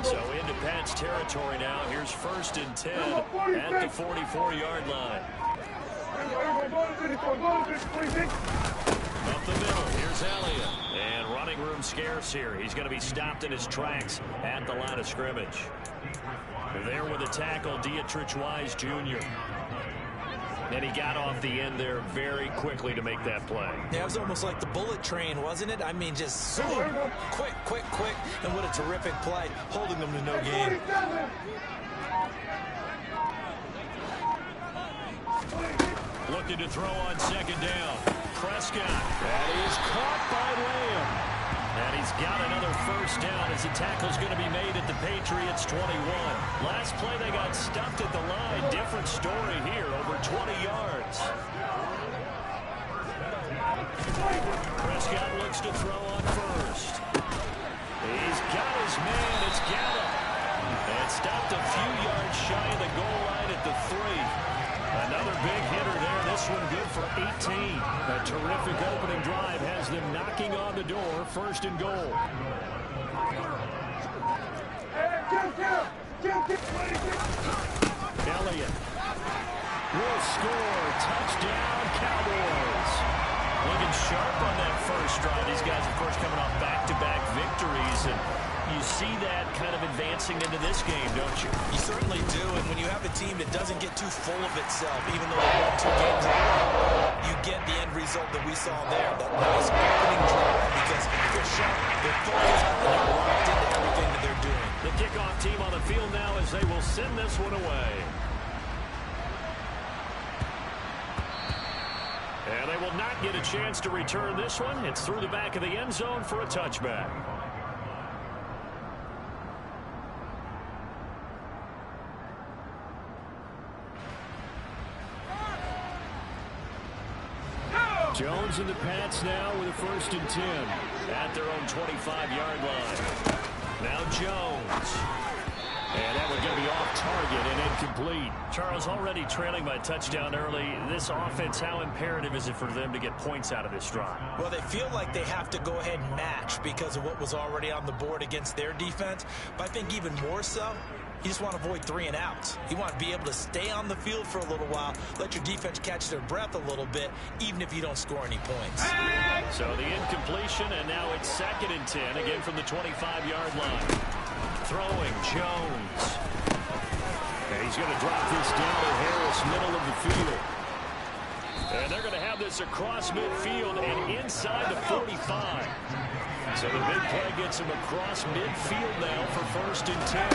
So into Pat's territory now. Here's 1st and 10 at the 44-yard line. Up the middle, here's Elliott. And running room scarce here. He's going to be stopped in his tracks at the line of scrimmage. There with a tackle, Dietrich Wise Jr. And he got off the end there very quickly to make that play. Yeah, it was almost like the bullet train, wasn't it? I mean, just so quick. And what a terrific play, holding them to no gain. Looking to throw on 2nd down. Prescott. That is caught by Lamb. And he's got another 1st down as the tackle's going to be made at the Patriots 21. Last play they got stuffed at the line. Different story here, over 20 yards. Prescott looks to throw on 1st. He's got his man. It's Gallup. And stopped a few yards shy of the goal line at the 3. Another big hitter there. This one good for 18. A terrific opening drive has them knocking on the door. 1st and goal. Elliott will score. Touchdown, Cowboys. Looking sharp on that 1st drive. These guys, of course, coming off back-to-back victories. And you see that kind of advancing into this game, don't you? You certainly do, and when you have a team that doesn't get too full of itself, even though they won 2 games in a row, you get the end result that we saw there, that nice opening drive, because they're sharp, they're focused, and they're locked into everything that they're doing. The kickoff team on the field now as they will send this one away. And they will not get a chance to return this one. It's through the back of the end zone for a touchback. Jones and the Pats now with a 1st and 10 at their own 25-yard line. Now Jones. And that one going to be off target and incomplete. Charles, already trailing by touchdown early. This offense, how imperative is it for them to get points out of this drive? Well, they feel like they have to go ahead and match because of what was already on the board against their defense. But I think even more so, you just want to avoid 3 and outs. You want to be able to stay on the field for a little while, let your defense catch their breath a little bit, even if you don't score any points. So the incompletion, and now it's 2nd and 10, again from the 25-yard line. Throwing, Jones. And he's going to drop this down to Harris, middle of the field. And they're going to have this across midfield and inside the 45. So the big play gets him across midfield now for 1st and 10.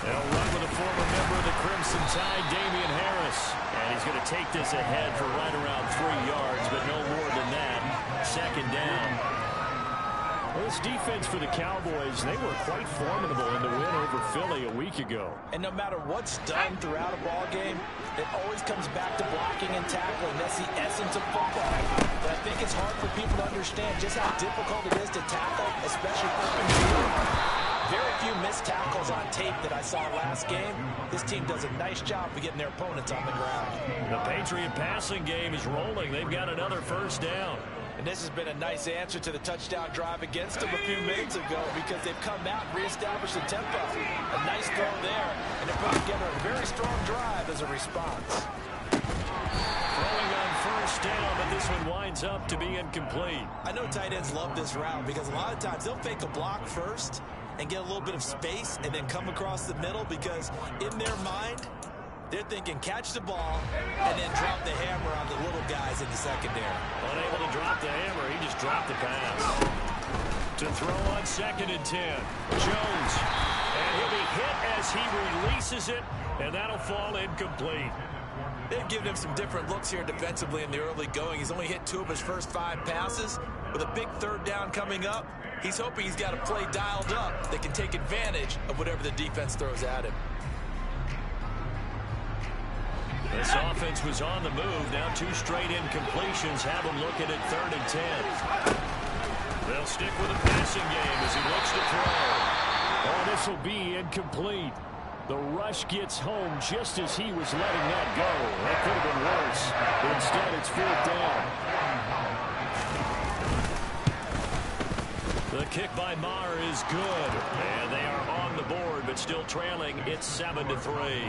They'll run with a former member of the Crimson Tide, Damian Harris. And he's going to take this ahead for right around 3 yards, but no more than that. 2nd down. Well, this defense for the Cowboys, they were quite formidable in the win over Philly a week ago. And no matter what's done throughout a ball game, it always comes back to blocking and tackling. That's the essence of football. But I think it's hard for people to understand just how difficult it is to tackle, especially open field. Very few missed tackles on tape that I saw last game. This team does a nice job of getting their opponents on the ground. The Patriot passing game is rolling. They've got another 1st down. And this has been a nice answer to the touchdown drive against them a few minutes ago because they've come out and reestablished the tempo. A nice throw there, and they're putting together a very strong drive as a response. Throwing on 1st down, but this one winds up to be incomplete. I know tight ends love this route because a lot of times they'll fake a block first and get a little bit of space and then come across the middle because in their mind, they're thinking catch the ball and then drop the hammer on the little guys in the secondary. Unable to drop the hammer, he just dropped the pass. To throw on 2nd and 10. Jones. And he'll be hit as he releases it, and that'll fall incomplete. They've given him some different looks here defensively in the early going. He's only hit 2 of his first 5 passes. With a big 3rd down coming up, he's hoping he's got a play dialed up that can take advantage of whatever the defense throws at him. This offense was on the move. Now 2 straight incompletions have him looking at 3rd and 10. They'll stick with the passing game as he looks to throw. Oh, this will be incomplete. The rush gets home just as he was letting that go. That could have been worse. But instead, it's 4th down. The kick by Maher is good. And they are but still trailing. It's 7-3.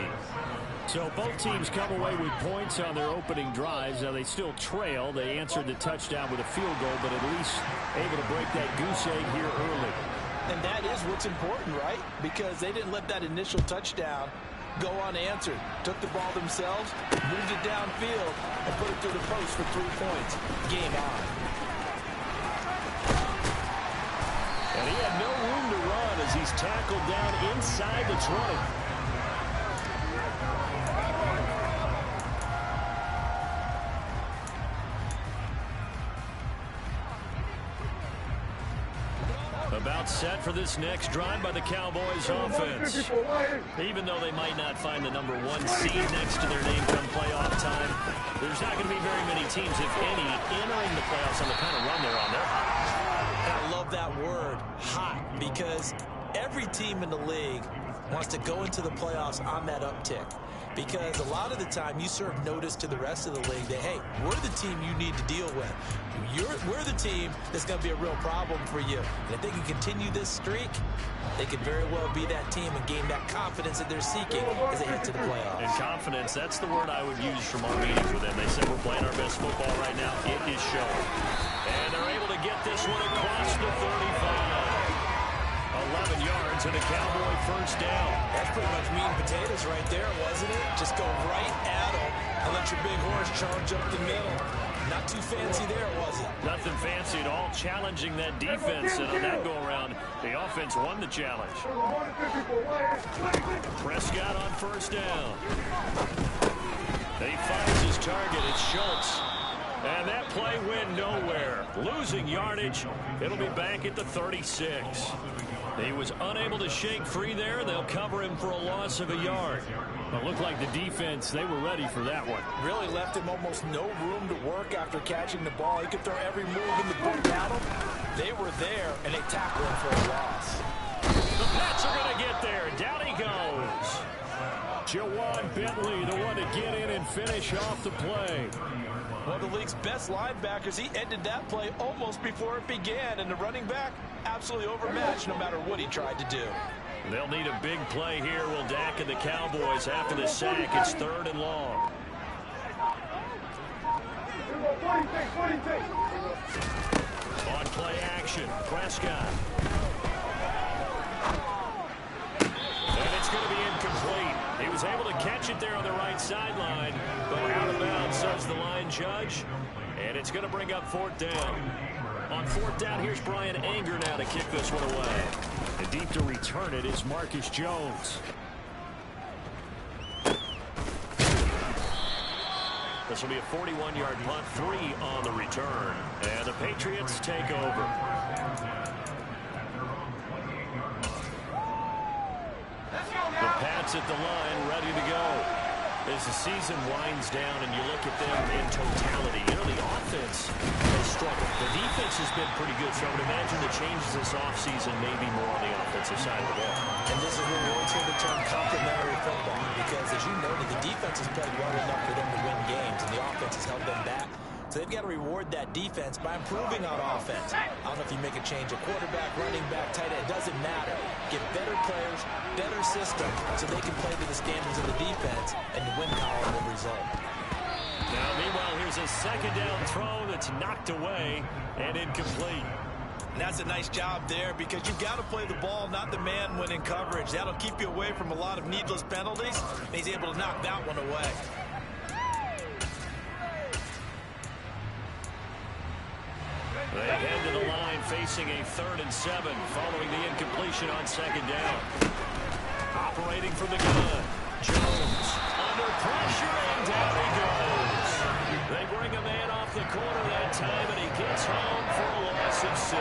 So both teams come away with points on their opening drives. Now they still trail. They answered the touchdown with a field goal, but at least able to break that goose egg here early. And that is what's important, right? Because they didn't let that initial touchdown go unanswered. Took the ball themselves, moved it downfield, and put it through the post for 3 points. Game on. And he had no room to run as he's tackled down inside the 20. About set for this next drive by the Cowboys offense. Even though they might not find the number 1 seed next to their name come playoff time, there's not going to be very many teams, if any, entering the playoffs on the kind of run they're on. They're hot. I love that word, hot, because every team in the league wants to go into the playoffs on that uptick. Because a lot of the time you serve notice to the rest of the league that, hey, we're the team you need to deal with. We're the team that's going to be a real problem for you. And if they can continue this streak, they could very well be that team and gain that confidence that they're seeking as they head to the playoffs. And confidence, that's the word I would use from our meetings with them. They said we're playing our best football right now. It is showing. And they're able to get this one across the 35. 11 yards and a Cowboy first down. That's pretty much meat and potatoes right there, wasn't it? Just go right at them and let your big horse charge up the middle. Not too fancy there, was it? Nothing fancy at all, challenging that defense. And on that go-around, the offense won the challenge. Prescott on first down. He finds his target. It's Schultz. And that play went nowhere. Losing yardage. It'll be back at the 36. He was unable to shake free there. They'll cover him for a loss of a yard. It looked like the defense, they were ready for that one. Really left him almost no room to work after catching the ball. He could throw every move in the book at him. They were there, and they tackled him for a loss. The Pats are going to get there. Down he goes. Jawan Bentley, the one to get in and finish off the play. One of the league's best linebackers. He ended that play almost before it began, and the running back absolutely overmatched no matter what he tried to do. They'll need a big play here, will Dak and the Cowboys after the sack. It's 3rd and long. On play action, Prescott. And it's going to be incomplete. He was able to catch it there on the right sideline, but out of bounds, says the line judge. And it's going to bring up 4th down. On 4th down, here's Brian Anger now to kick this one away. And deep to return it is Marcus Jones. This will be a 41-yard punt, 3 on the return. And the Patriots take over. The Pats at the line, ready to go. As the season winds down and you look at them in totality, the offense has struggled. The defense has been pretty good, so I would imagine the changes this offseason may be more on the offensive side of the ball. And this is where we'll hear the term complementary football, because as you noted, the defense has played well enough for them to win games, and the offense has held them back. So they've got to reward that defense by improving on offense. I don't know if you make a change, a quarterback, running back, tight end, it doesn't matter. Get better players, better system, so they can play to the standards of the defense, and the win column will result. Now, meanwhile, here's a 2nd down throw that's knocked away and incomplete. And that's a nice job there, because you've got to play the ball, not the man when in coverage. That'll keep you away from a lot of needless penalties, and he's able to knock that one away. They head to the line facing a 3rd and 7 following the incompletion on 2nd down. Operating from the gun, Jones under pressure, and down he goes. They bring a man off the corner that time, and he gets home for a loss of 6.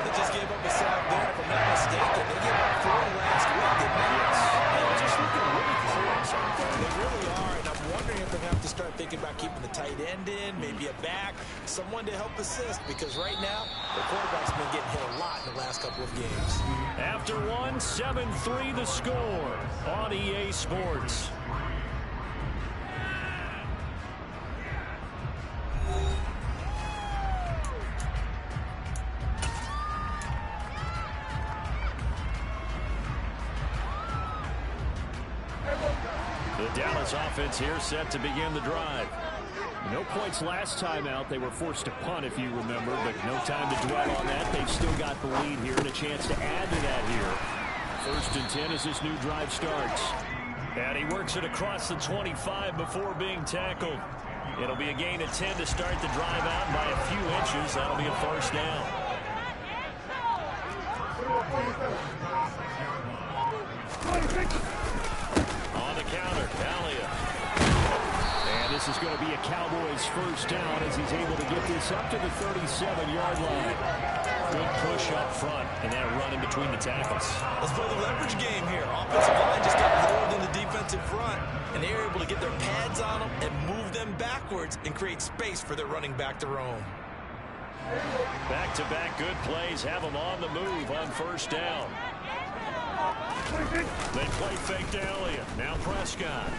They just gave up a sack there, if I'm not mistaken. They gave up 4 last week, didn't they? Yes. They're just looking really close. They really are, and I'm wondering if they're going to have to start thinking about keeping the tight end in, maybe a back, someone to help assist, because right now, the quarterback's been getting hit a lot in the last couple of games. After 7-3 the score on EA Sports. The Dallas offense here set to begin the drive. No points last time out. They were forced to punt, if you remember, but no time to dwell on that. They've still got the lead here and a chance to add to that here. 1st and 10 as this new drive starts. And he works it across the 25 before being tackled. It'll be a gain of 10 to start the drive out by a few inches. That'll be a 1st down. On the counter, Elliott. And this is going to be a Cowboys 1st down as he's able to get this up to the 37-yard line. Good push up front and that run in between the tackles. Let's play the leverage game here. Offensive line just got lowered in the defensive front, and they were able to get their pads on them and move them backwards and create space for their running back to roam. Back-to-back good plays have them on the move on 1st down. They play fake to Elliott. Now Prescott.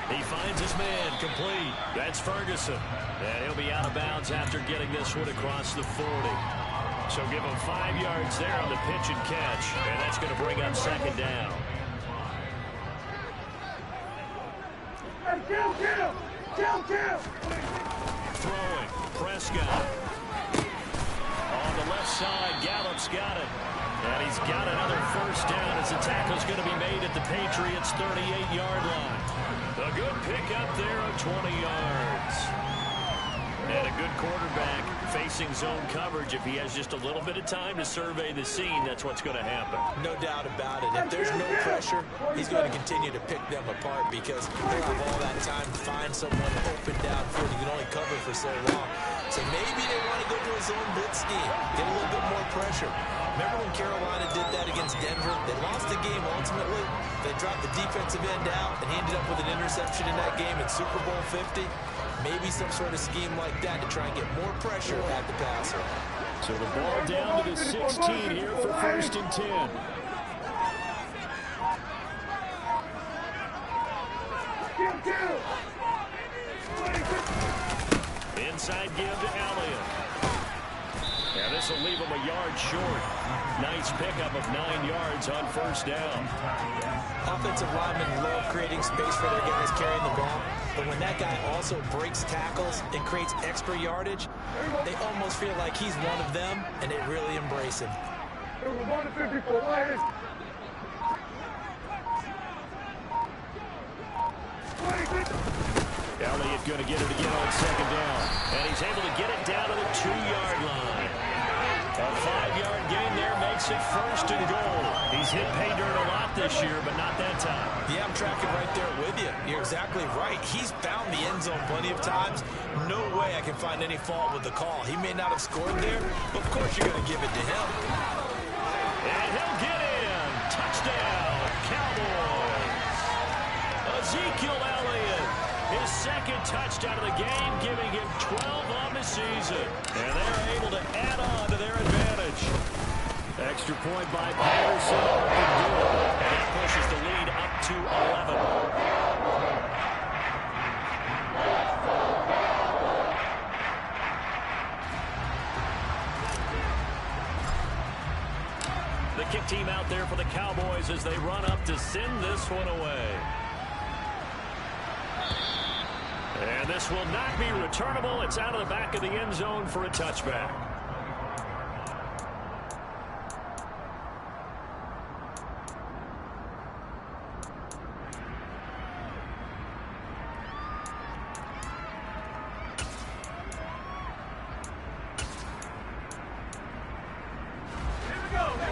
He finds his man complete. That's Ferguson. And he'll be out of bounds after getting this one across the 40. So give him 5 yards there on the pitch and catch. And that's going to bring up 2nd down. Throwing. Prescott. On the left side, Gallup's got it. And he's got another 1st down as the tackle's going to be made at the Patriots' 38-yard line. A good pickup there of 20 yards. And a good quarterback facing zone coverage. If he has just a little bit of time to survey the scene, that's what's going to happen. No doubt about it. If there's no pressure, he's going to continue to pick them apart because he'll have all that time to find someone open downfield. You can only cover for so long. So maybe they want to go to a zone blitz scheme, get a little bit more pressure. Remember when Carolina did that against Denver? They lost the game ultimately. They dropped the defensive end out, and he ended up with an interception in that game in Super Bowl 50. Maybe some sort of scheme like that to try and get more pressure at the passer. So the ball down to the 16 here for 1st and 10. Inside give to Elliott. And this will leave him a yard short. Nice pickup of 9 yards on 1st down. Offensive linemen love creating space for their guys carrying the ball. But when that guy also breaks tackles and creates extra yardage, they almost feel like he's one of them, and they really embrace him. Elliott going to get it again on 2nd down. And he's able to get it down to the 2-yard line. A 5-yard gain there makes it 1st and goal. He's hit pay dirt a lot this year, but not that time. Yeah, I'm tracking right there with you. You're exactly right. He's found the end zone plenty of times. No way I can find any fault with the call. He may not have scored there, but of course you're going to give it to him. And he'll get in. Touchdown, Cowboys. Ezekiel Elliott. His 2nd touchdown of the game, giving him 12 on the season. And they're able to add on to their advantage. Extra point by Patterson. And that pushes the lead up to 11. The kick team out there for the Cowboys as they run up to send this one away. And this will not be returnable. It's out of the back of the end zone for a touchback.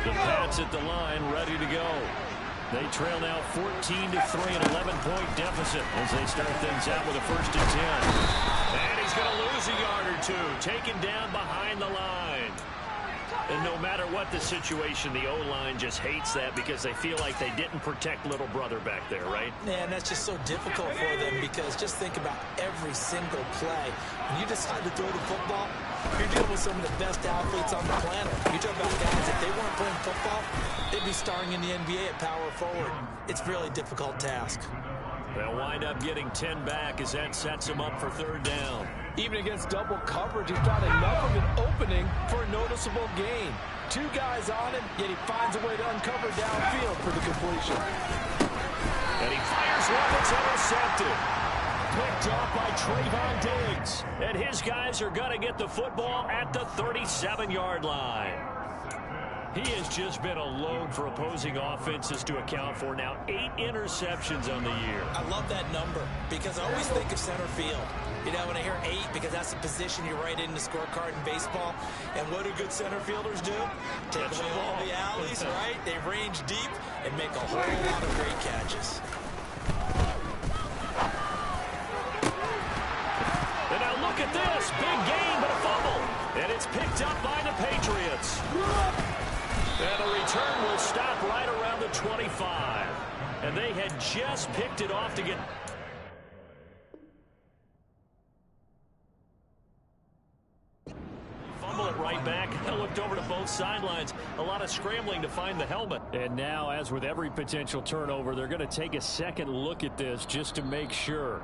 The Pats at the line, ready to go. They trail now 14-3, an 11-point deficit as they start things out with a 1st and 10. And he's going to lose a yard or two, taken down behind the line. And no matter what the situation, the O-line just hates that because they feel like they didn't protect little brother back there, right? Yeah, and that's just so difficult for them because just think about every single play. When you decide to throw the football, you're dealing with some of the best athletes on the planet. You talk about guys, if they weren't playing football, they'd be starring in the NBA at power forward. It's a really difficult task. They'll wind up getting 10 back as that sets him up for 3rd down. Even against double coverage, he's got enough of an opening for a noticeable gain. 2 guys on him, yet he finds a way to uncover downfield for the completion. And he fires one that's intercepted. Picked off by Trayvon Diggs. And his guys are going to get the football at the 37-yard line. He has just been a load for opposing offenses to account for. Now 8 interceptions on the year. I love that number because I always think of center field. You know, when I hear 8, because that's the position you write in the scorecard in baseball. And what do good center fielders do? Take away all the alleys, right? They range deep and make a whole lot of great catches. And now look at this. Big gain, but a fumble. And it's picked up by the Patriots. And the return will stop right around the 25. And they had just picked it off to get... Fumble it right back. I looked over to both sidelines. A lot of scrambling to find the helmet. And now, as with every potential turnover, they're going to take a second look at this just to make sure.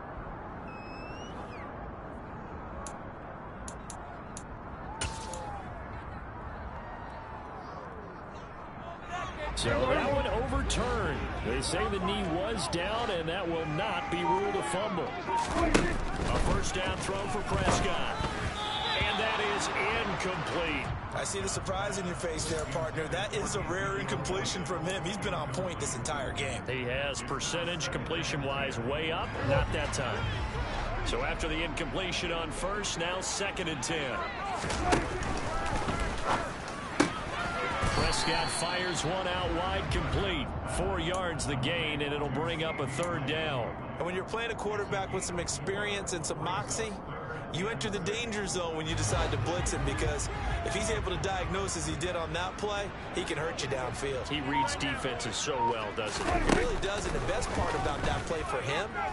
So that one overturned. They say the knee was down, and that will not be ruled a fumble. A first down throw for Prescott. And that is incomplete. I see the surprise in your face there, partner. That is a rare incompletion from him. He's been on point this entire game. He has percentage completion-wise way up. Not that time. So after the incompletion on first, now 2nd and 10. Prescott fires one out wide, complete. 4 yards the gain, and it'll bring up a 3rd down. And when you're playing a quarterback with some experience and some moxie, you enter the danger zone when you decide to blitz him, because if he's able to diagnose as he did on that play, he can hurt you downfield. He reads defenses so well, doesn't he? He really does, and the best part about that play for him, I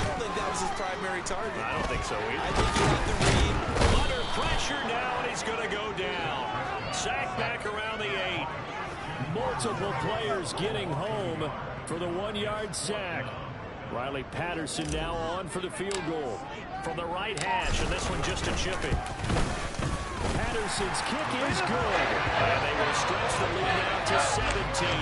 don't think that was his primary target. I don't think so either. I think you have to read. Under pressure now, and he's going to go down. Sack back around the 8. Multiple players getting home for the 1-yard sack. Riley Patterson now on for the field goal. From the right hash, and this one just a chipping. Patterson's kick is good. And they will stretch the lead out to 17-3.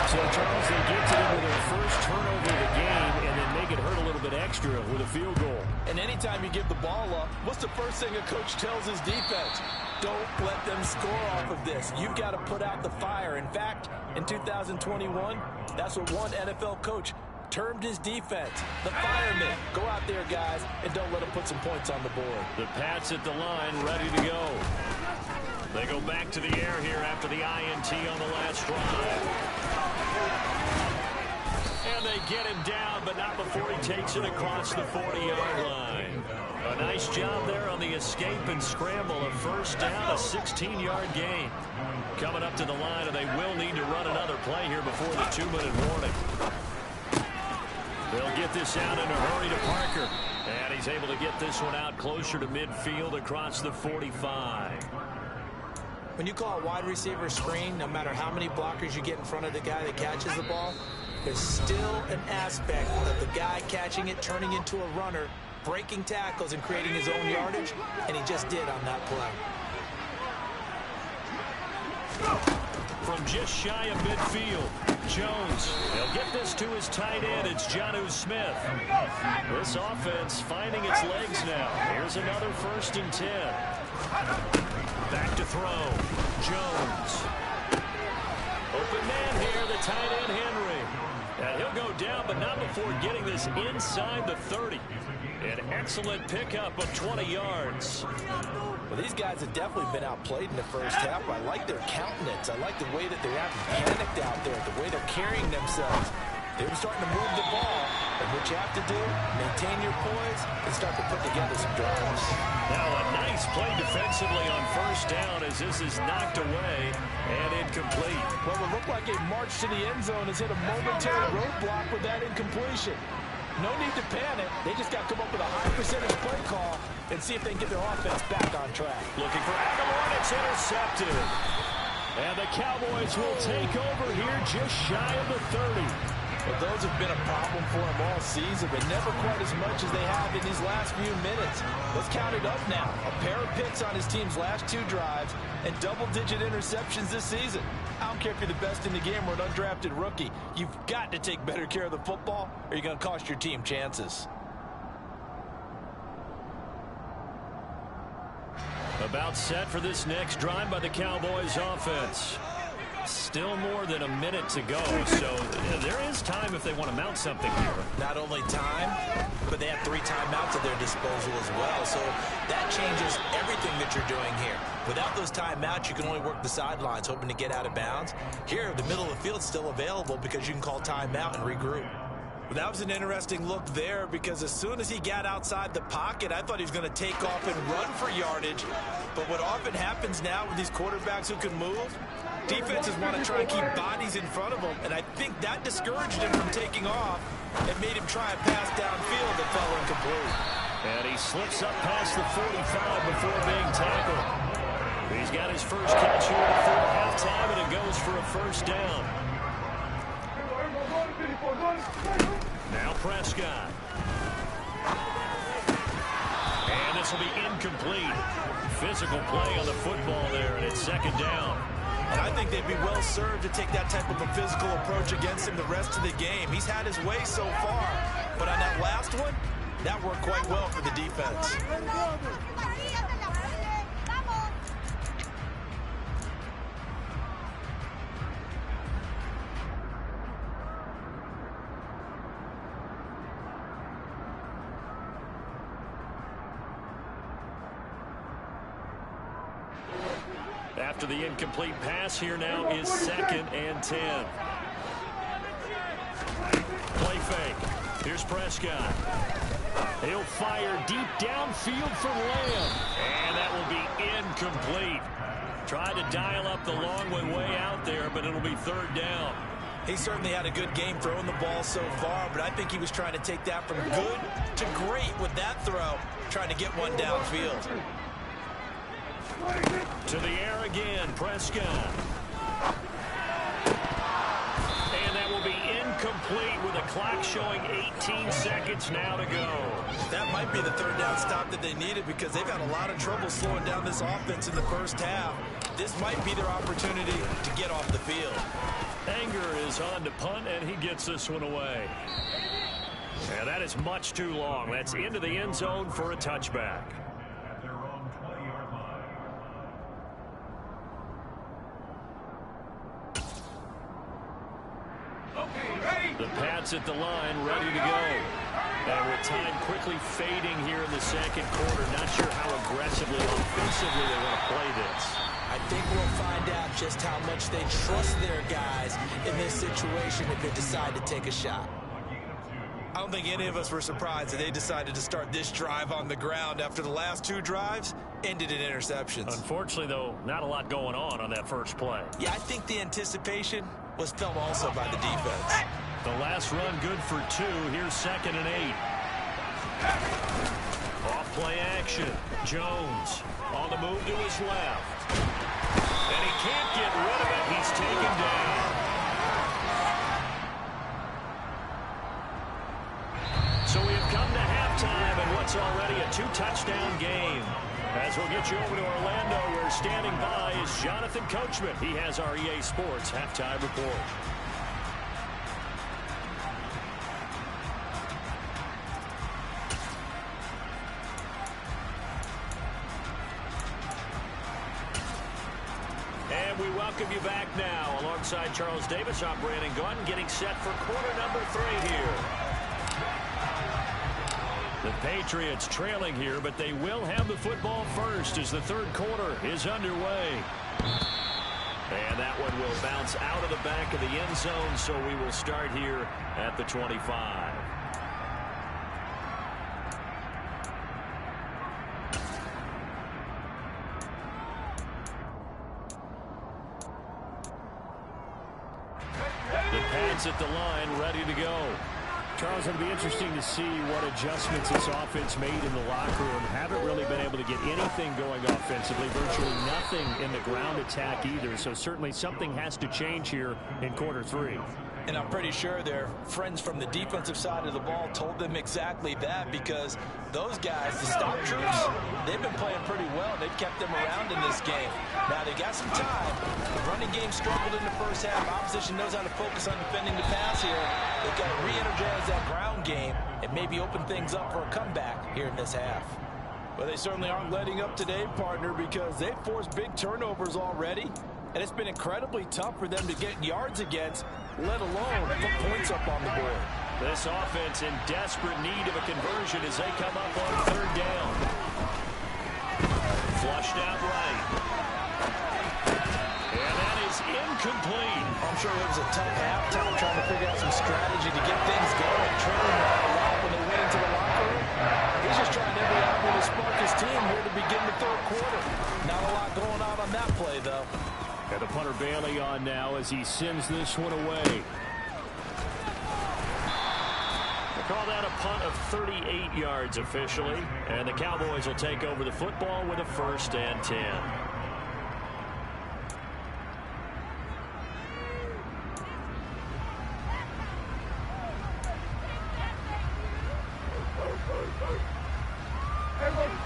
So, Charles, they get to them with their first turnover of the game and then make it hurt a little bit extra with a field goal. And anytime you give the ball up, what's the first thing a coach tells his defense? Don't let them score off of this. You've got to put out the fire. In fact, in 2021, that's what one NFL coach termed his defense, the firemen. Go out there, guys, and don't let them put some points on the board. The Pats at the line, ready to go. They go back to the air here after the INT on the last drive. And they get him down, but not before he takes it across the 40-yard line. A nice job there on the escape and scramble. A first down, a 16-yard gain. Coming up to the line, and they will need to run another play here before the 2-minute warning. They'll get this out in a hurry to Parker. And he's able to get this one out closer to midfield across the 45. When you call a wide receiver screen, no matter how many blockers you get in front of the guy that catches the ball, there's still an aspect of the guy catching it, turning into a runner, breaking tackles and creating his own yardage, and he just did on that play. From just shy of midfield, Jones. He'll get this to his tight end. It's Jonnu Smith. This offense finding its legs now. Here's another 1st and 10. Back to throw. Jones. Open man here, the tight end Henry. And he'll go down, but not before getting this inside the 30. An excellent pickup of 20 yards. Well, these guys have definitely been outplayed in the first half. I like their countenance. I like the way that they're acting panicked out there, the way they're carrying themselves. They're starting to move the ball. And what you have to do, maintain your poise and start to put together some drives. Now a nice play defensively on first down as this is knocked away and incomplete. Well, it looked like a march to the end zone has hit a momentary roadblock with that incompletion. No need to panic. They just got to come up with a high percentage play call and see if they can get their offense back on track. Looking for Aguilar, and it's intercepted. And the Cowboys will take over here just shy of the 30. Well, those have been a problem for him all season, but never quite as much as they have in these last few minutes. Let's count it up now. A pair of picks on his team's last 2 drives and double-digit interceptions this season. I don't care if you're the best in the game or an undrafted rookie. You've got to take better care of the football or you're going to cost your team chances. About set for this next drive by the Cowboys offense. Still more than a minute to go, so there is time if they want to mount something here. Not only time, but they have 3 timeouts at their disposal as well, so that changes everything that you're doing here. Without those timeouts, you can only work the sidelines, hoping to get out of bounds. Here, the middle of the field's still available because you can call timeout and regroup. Well, that was an interesting look there because as soon as he got outside the pocket, I thought he was going to take off and run for yardage. But what often happens now with these quarterbacks who can move, defenses want to try and keep bodies in front of them, and I think that discouraged him from taking off and made him try a pass downfield that fell incomplete. And he slips up past the 45 before being tackled. He's got his first catch here before halftime, and it goes for a first down. Now Prescott. And this will be incomplete. Physical play on the football there, and it's second down. And I think they'd be well served to take that type of a physical approach against him the rest of the game. He's had his way so far, but on that last one, that worked quite well for the defense. After the incomplete pass, here now is 2nd and 10. Play fake. Here's Prescott. He'll fire deep downfield from Lamb. And that will be incomplete. Tried to dial up the long way out there, but it'll be 3rd down. He certainly had a good game throwing the ball so far, but I think he was trying to take that from good to great with that throw, trying to get one downfield. To the air again, Prescott. And that will be incomplete with a clock showing 18 seconds now to go. That might be the 3rd down stop that they needed because they've had a lot of trouble slowing down this offense in the first half. This might be their opportunity to get off the field. Anger is on to punt, and he gets this one away. And that is much too long. That's into the end zone for a touchback. The Pats at the line, ready to go. And with time quickly fading here in the second quarter, not sure how aggressively, offensively they want to play this. I think we'll find out just how much they trust their guys in this situation if they decide to take a shot. I don't think any of us were surprised that they decided to start this drive on the ground after the last 2 drives ended in interceptions. Unfortunately, though, not a lot going on that first play. Yeah, I think the anticipation was felt also by the defense. The last run good for 2. Here's 2nd and 8. Off play action. Jones on the move to his left. And he can't get rid of it. He's taken down. So we've come to halftime in what's already a 2-touchdown game. As we'll get you over to Orlando, where standing by is Jonathan Coachman. He has our EA Sports halftime report. And we welcome you back now. Alongside Charles Davis, I'm Brandon Gunn, getting set for quarter number 3 here. The Patriots trailing here, but they will have the football first as the 3rd quarter is underway. And that one will bounce out of the back of the end zone, so we will start here at the 25. The Pats at the line, ready to go. Charles, it'll be interesting to see what adjustments this offense made in the locker room. Haven't really been able to get anything going offensively, virtually nothing in the ground attack either. So certainly something has to change here in quarter 3. And I'm pretty sure their friends from the defensive side of the ball told them exactly that, because those guys, the stop troops, they've been playing pretty well. They've kept them around in this game. Now, they got some time. The running game struggled in the first half. Opposition knows how to focus on defending the pass here. They've got to re-energize that ground game and maybe open things up for a comeback here in this half. Well, they certainly aren't letting up today, partner, because they've forced big turnovers already. And it's been incredibly tough for them to get yards against, let alone put points up on the board. This offense in desperate need of a conversion as they come up on third down. Flushed out right. And that is incomplete. I'm sure it was a tough halftime trying to figure out some strategy to get things going. Trailing a lot when they went into the locker room. He's just trying every avenue to spark his team here to begin the third quarter. Not a lot going on that play, though. And the punter Bailey on now as he sends this one away. They call that a punt of 38 yards officially. And the Cowboys will take over the football with a 1st and 10.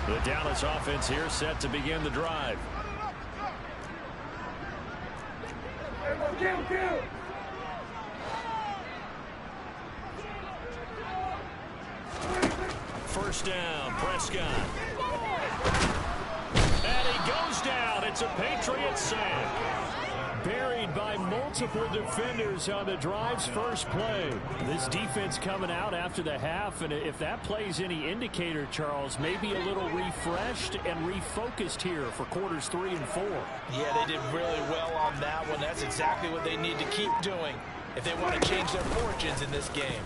The Dallas offense here set to begin the drive. First down, Prescott. And he goes down. It's a Patriot sack. Buried by multiple defenders on the drive's first play. This defense coming out after the half, and if that play's any indicator, Charles, maybe a little refreshed and refocused here for quarters 3 and 4. Yeah, they did really well on that one. That's exactly what they need to keep doing if they want to change their fortunes in this game.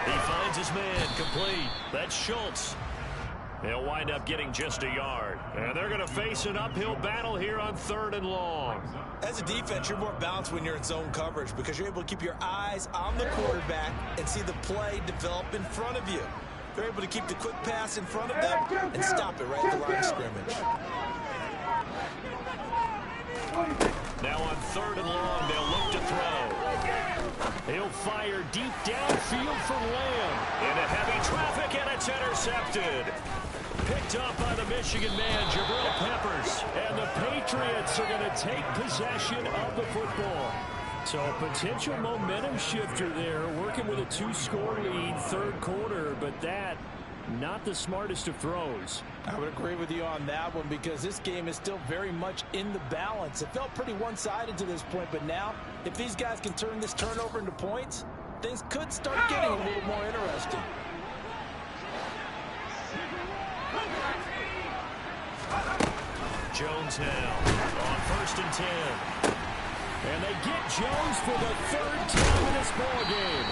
He finds his man complete. That's Schultz. They'll wind up getting just a yard. And they're going to face an uphill battle here on 3rd and long. As a defense, you're more balanced when you're in zone coverage because you're able to keep your eyes on the quarterback and see the play develop in front of you. They're able to keep the quick pass in front of them and stop it right at the line of scrimmage. Now on 3rd and long, they'll look to throw. He'll fire deep downfield for Lamb. Into heavy traffic, and it's intercepted. Picked up by the Michigan man, Jabril Peppers. And the Patriots are going to take possession of the football. So a potential momentum shifter there, working with a 2-score lead, 3rd quarter, but that not the smartest of throws. I would agree with you on that one because this game is still very much in the balance. It felt pretty one-sided to this point, but now if these guys can turn this turnover into points, things could start getting a little more interesting. Jones now on 1st and 10. And they get Jones for the 3rd time in this ball game.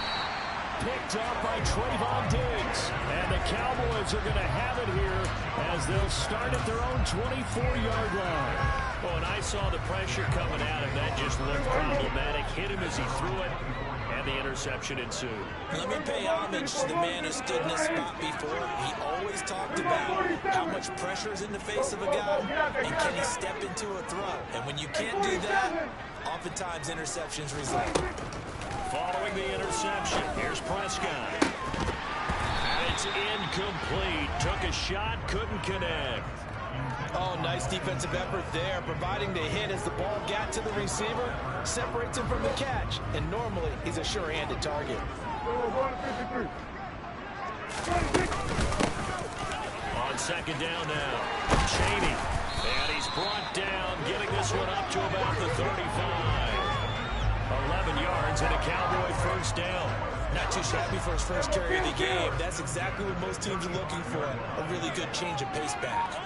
Picked up by Trayvon Diggs. And the Cowboys are going to have it here as they'll start at their own 24-yard line. Oh, and I saw the pressure coming at him. That just looked problematic. Hit him as he threw it, and the interception ensued. Let me pay homage to the man who stood in this spot before. He always talked about how much pressure is in the face of a guy, and can he step into a throw. And when you can't do that, oftentimes interceptions result. Following the interception, here's Prescott. And it's incomplete. Took a shot, couldn't connect. Oh, nice defensive effort there, providing the hit as the ball got to the receiver, separates him from the catch, and normally he's a sure-handed target. On 2nd down now, Cheney. And he's brought down, getting this one up to about the 35. 11 yards and a Cowboy 1st down. Not too shabby for his first carry of the game. That's exactly what most teams are looking for, a really good change of pace back.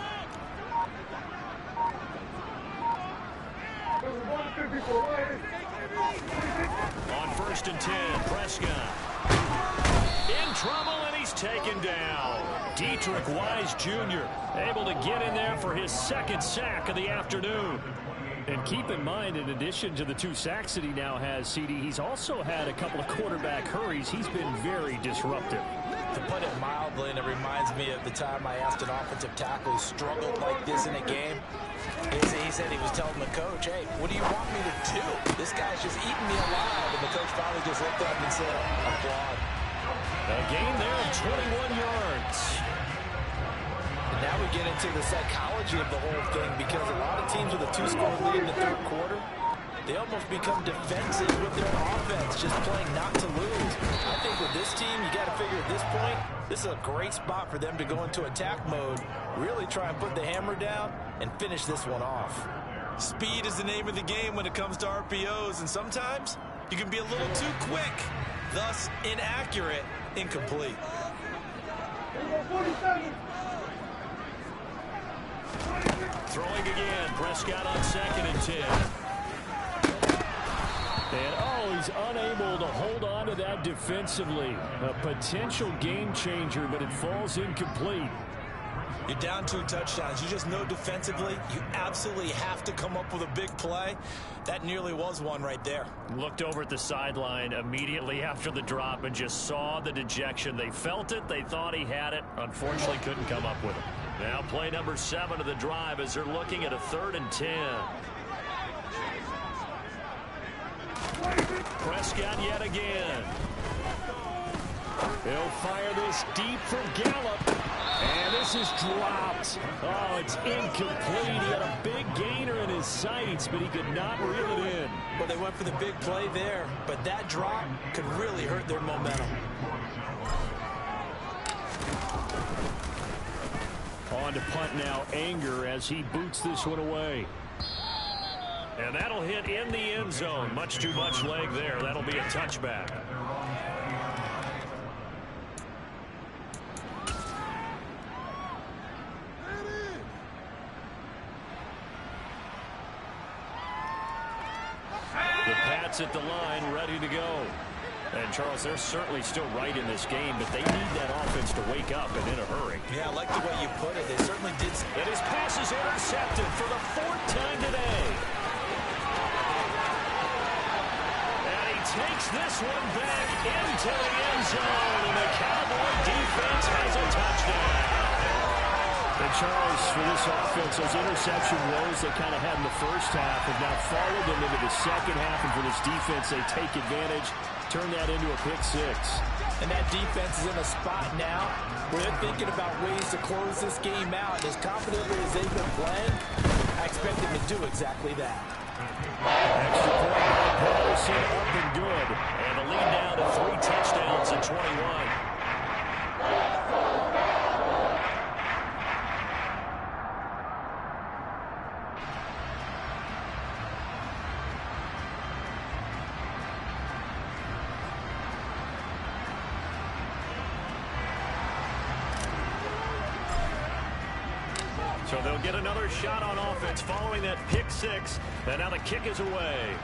On 1st and 10, Prescott. In trouble, and he's taken down. Dietrich Wise Jr. able to get in there for his 2nd sack of the afternoon. And keep in mind, in addition to the 2 sacks that he now has, CD, he's also had a couple of quarterback hurries. He's been very disruptive. To put it mildly, and it reminds me of the time I asked an offensive tackle who struggled like this in a game. He said he was telling the coach, hey, what do you want me to do? This guy's just eating me alive. And the coach finally just looked up and said, applaud. A gain there of 21 yards. And now we get into the psychology of the whole thing, because a lot of teams with a 2-score lead in the third quarter, they almost become defensive with their offense, just playing not to lose. I think with this team, you got to figure at this point, this is a great spot for them to go into attack mode, really try and put the hammer down and finish this one off. Speed is the name of the game when it comes to RPOs, and sometimes you can be a little too quick, thus inaccurate, incomplete. Throwing again, Prescott on 2nd and 10. And, he's unable to hold on to that defensively. A potential game changer, but it falls incomplete. You're down 2 touchdowns. You just know defensively you absolutely have to come up with a big play. That nearly was one right there. Looked over at the sideline immediately after the drop and just saw the dejection. They felt it. They thought he had it. Unfortunately, couldn't come up with it. Now play number 7 of the drive as they're looking at a 3rd and 10. Prescott yet again. He'll fire this deep for Gallup. And this is dropped. Oh, it's incomplete. He had a big gainer in his sights, but he could not reel it in. Well, they went for the big play there, but that drop could really hurt their momentum. On to punt now, Anger, as he boots this one away. And that'll hit in the end zone. Much too much leg there. That'll be a touchback. The Pats at the line, ready to go. And, Charles, they're certainly still right in this game, but they need that offense to wake up and in a hurry. Yeah, I like the way you put it. They certainly did. And his pass is intercepted for the 4th time today. And he takes this one back into the end zone, and the Cowboy defense has a touchdown. And, Charles, for this offense, those interception woes they kind of had in the first half have now followed them into the second half, and for this defense, they take advantage, turn that into a pick 6. And that defense is in a spot now where they're thinking about ways to close this game out. As confidently as they've been playing, I expect them to do exactly that. Extra point by Patterson, up and good. And the lead now to 3 touchdowns and 21. So they'll get another shot on offense following that pick 6. And now the kick is away.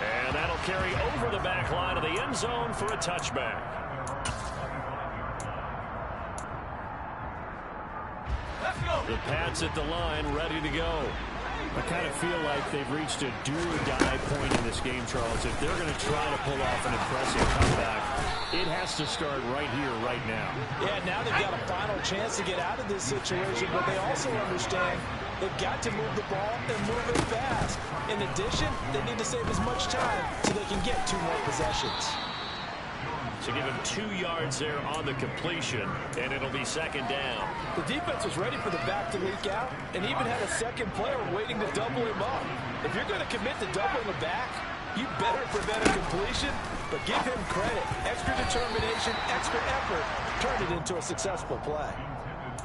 And that'll carry over the back line of the end zone for a touchback. The Pats at the line, ready to go. I kind of feel like they've reached a do-or-die point in this game, Charles. If they're going to try to pull off an impressive comeback, it has to start right here, right now. Yeah, now they've got a final chance to get out of this situation, but they also understand they've got to move the ball and move it fast. In addition, they need to save as much time so they can get 2 more possessions. So give him 2 yards there on the completion, and it'll be 2nd down. The defense was ready for the back to leak out and even had a second player waiting to double him up. If you're going to commit to doubling the back, you better prevent a completion, but give him credit. Extra determination, extra effort turned it into a successful play.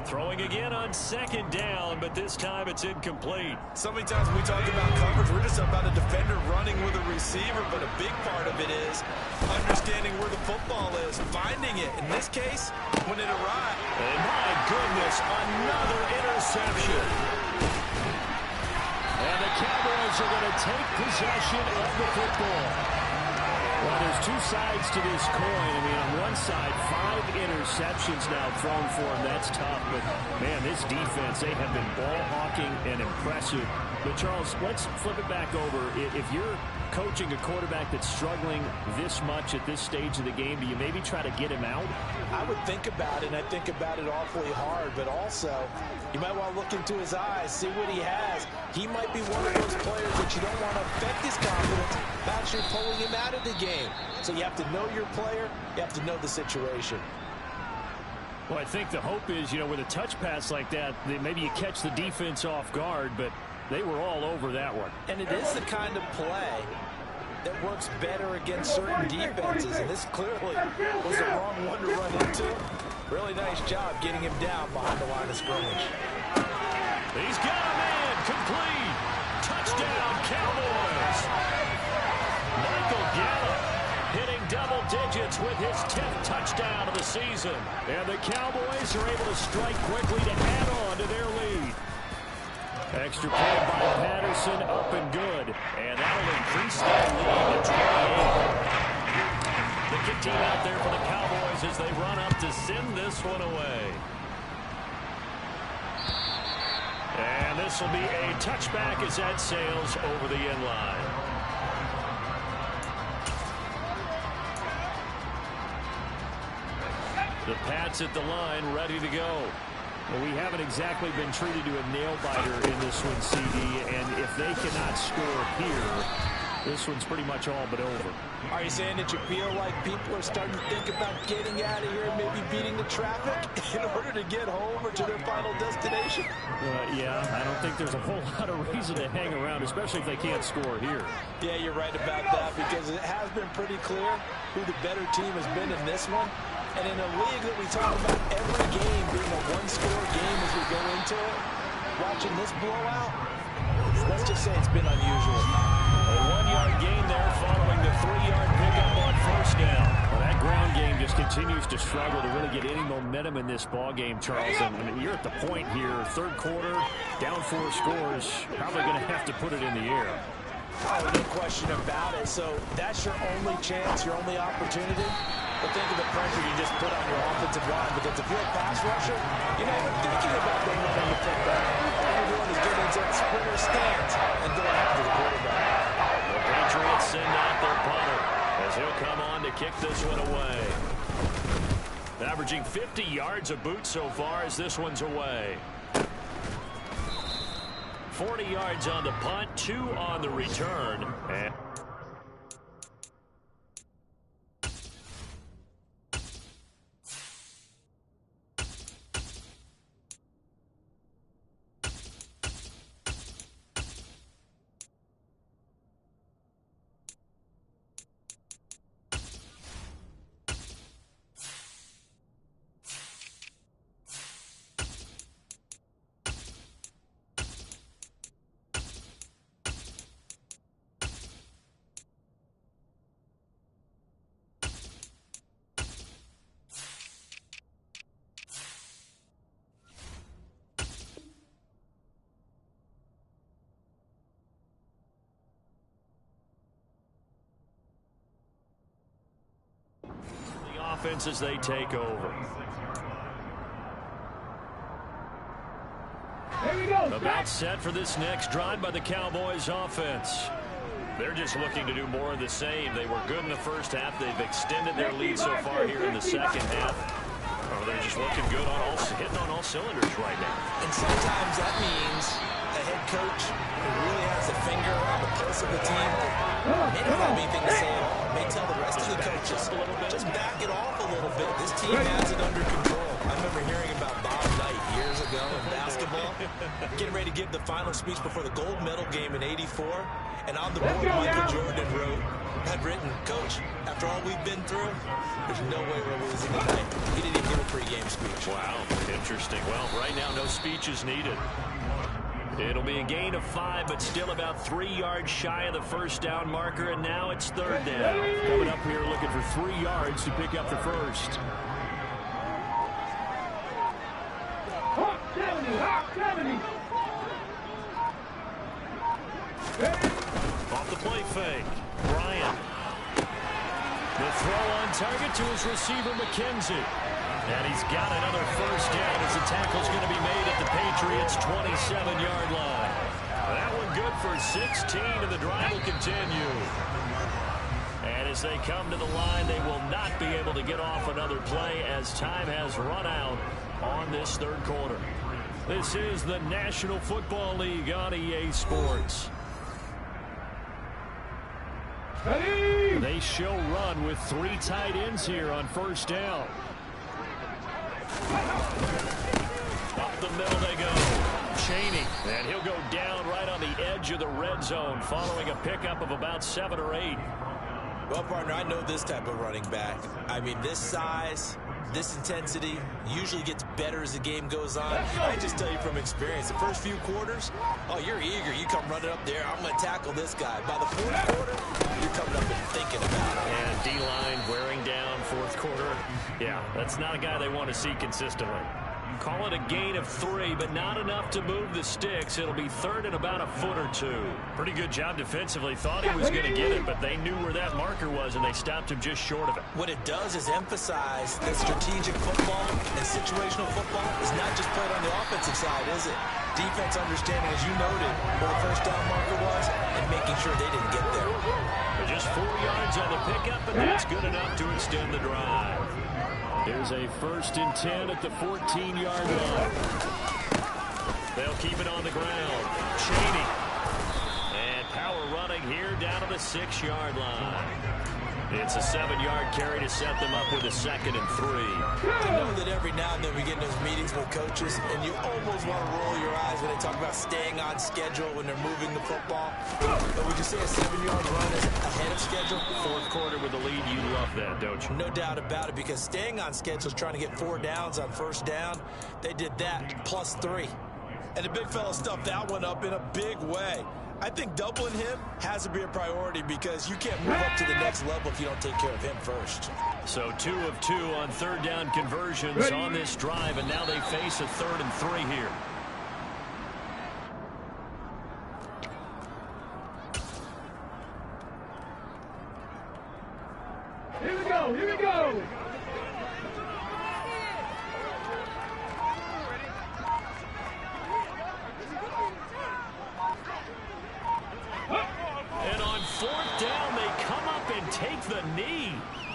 Throwing again on 2nd down, but this time it's incomplete. So many times when we talk about coverage, we're just about a defender running with a receiver, but a big part of it is understanding where the football is, finding it. In this case, when it arrived. And my goodness, another interception. And the Cowboys are going to take possession of the football. Well, there's two sides to this coin. I mean, on one side, 5 interceptions now thrown for him. That's tough. But, man, this defense, they have been ball hawking and impressive. But, Charles, let's flip it back over. If you're coaching a quarterback that's struggling this much at this stage of the game, do you maybe try to get him out? I would think about it, and I think about it awfully hard. But also, you might want to look into his eyes, see what he has. He might be one of those players that you don't want to affect his confidence by actually pulling him out of the game. So you have to know your player. You have to know the situation. Well, I think the hope is, you know, with a touch pass like that, maybe you catch the defense off guard, but they were all over that one. And it is the kind of play that works better against certain defenses, and this clearly was the wrong one to run into. Really nice job getting him down behind the line of scrimmage. He's got a man, complete. Touchdown, Cowboys. Michael Gallup hitting double digits with his 10th touchdown of the season. And the Cowboys are able to strike quickly to add on to their lead. Extra point by Patterson, up and good. And that'll increase that lead to 28. The kick team out there for the Cowboys as they run up to send this one away. And this will be a touchback as that sails over the end line. The Pats at the line, ready to go. Well, we haven't exactly been treated to a nail-biter in this one, CD, and if they cannot score here, this one's pretty much all but over. Are you saying that you feel like people are starting to think about getting out of here and maybe beating the traffic in order to get home or to their final destination? Yeah, I don't think there's a whole lot of reason to hang around, especially if they can't score here. Yeah, you're right about that, because it has been pretty clear who the better team has been in this one. And in a league that we talk about every game being a one-score game as we go into it, watching this blowout, let's just say it's been unusual. A 1-yard gain there following the 3-yard pickup on first down. Well, that ground game just continues to struggle to really get any momentum in this ball game, Charles. And you're at the point here, third quarter, down 4 scores, probably going to have to put it in the air. Oh, no question about it. So that's your only chance, your only opportunity. But think of the pressure you just put on your offensive line, because if you're a pass rusher, you're not even thinking about them running the football. All you're doing is getting into that sprinter stance and going after the quarterback. The Patriots send out their punter as he'll come on to kick this one away. Averaging 50 yards a boot so far as this one's away. 40 yards on the punt, 2 on the return. And offense as they take over. About set for this next drive by the Cowboys offense. They're just looking to do more of the same. They were good in the first half. They've extended their lead so far here in the second half. Oh, they're just looking good on hitting on all cylinders right now. And sometimes that means a head coach who really has a finger on the pulse of the team may not have anything to say at all. May tell the rest of the coaches, just back it off a little bit. This team has it under control. I remember hearing about Bob Knight years ago in basketball, getting ready to give the final speech before the gold medal game in '84. And on the board, Michael Jordan had written, "Coach, after all we've been through, there's no way we're losing tonight." He didn't even give a pregame speech. Wow, interesting. Well, right now, no speech is needed. It'll be a gain of 5, but still about 3 yards shy of the first down marker, and now it's third down. Coming up here looking for 3 yards to pick up the first. Off the play fake. Bryant throw on target to his receiver, McKenzie. And he's got another first down as the tackle's going to be made at the Patriots' 27-yard line. That one good for 16, and the drive will continue. And as they come to the line, they will not be able to get off another play as time has run out on this third quarter. This is the National Football League on EA Sports. Ready? They show run with 3 tight ends here on first down. Up the middle they go. Cheney, and he'll go down right on the edge of the red zone following a pickup of about 7 or 8. Well, partner, I know this type of running back. I mean, this size, this intensity usually gets better as the game goes on. I just tell you from experience, the first few quarters, oh, you're eager. You come running up there, I'm going to tackle this guy. By the fourth quarter, you're coming up and thinking about it. And D-line wearing down fourth quarter. Yeah, that's not a guy they want to see consistently. Call it a gain of 3, but not enough to move the sticks. It'll be third and about a foot or 2. Pretty good job defensively. Thought he was going to get it, but they knew where that marker was, and they stopped him just short of it. What it does is emphasize that strategic football and situational football is not just played on the offensive side, is it? Defense understanding, as you noted, where the first down marker was and making sure they didn't get there. But just 4 yards on the pickup, and that's good enough to extend the drive. There's a 1st and 10 at the 14-yard line. They'll keep it on the ground. Cheney. And power running here down to the 6-yard line. It's a 7-yard carry to set them up with a 2nd and 3. To know that every now and then we get in those meetings with coaches and you almost want to roll your eyes when they talk about staying on schedule when they're moving the football. But would you say a 7-yard run is ahead of schedule? Fourth quarter with the lead, you love that, don't you? No doubt about it, because staying on schedule is trying to get 4 downs on first down. They did that plus 3. And the big fella stuffed that one up in a big way. I think doubling him has to be a priority because you can't move up to the next level if you don't take care of him first. So 2 of 2 on third down conversions on this drive, and now they face a 3rd and 3 here. Here we go, here we go! And on 4th down, they come up and take the knee.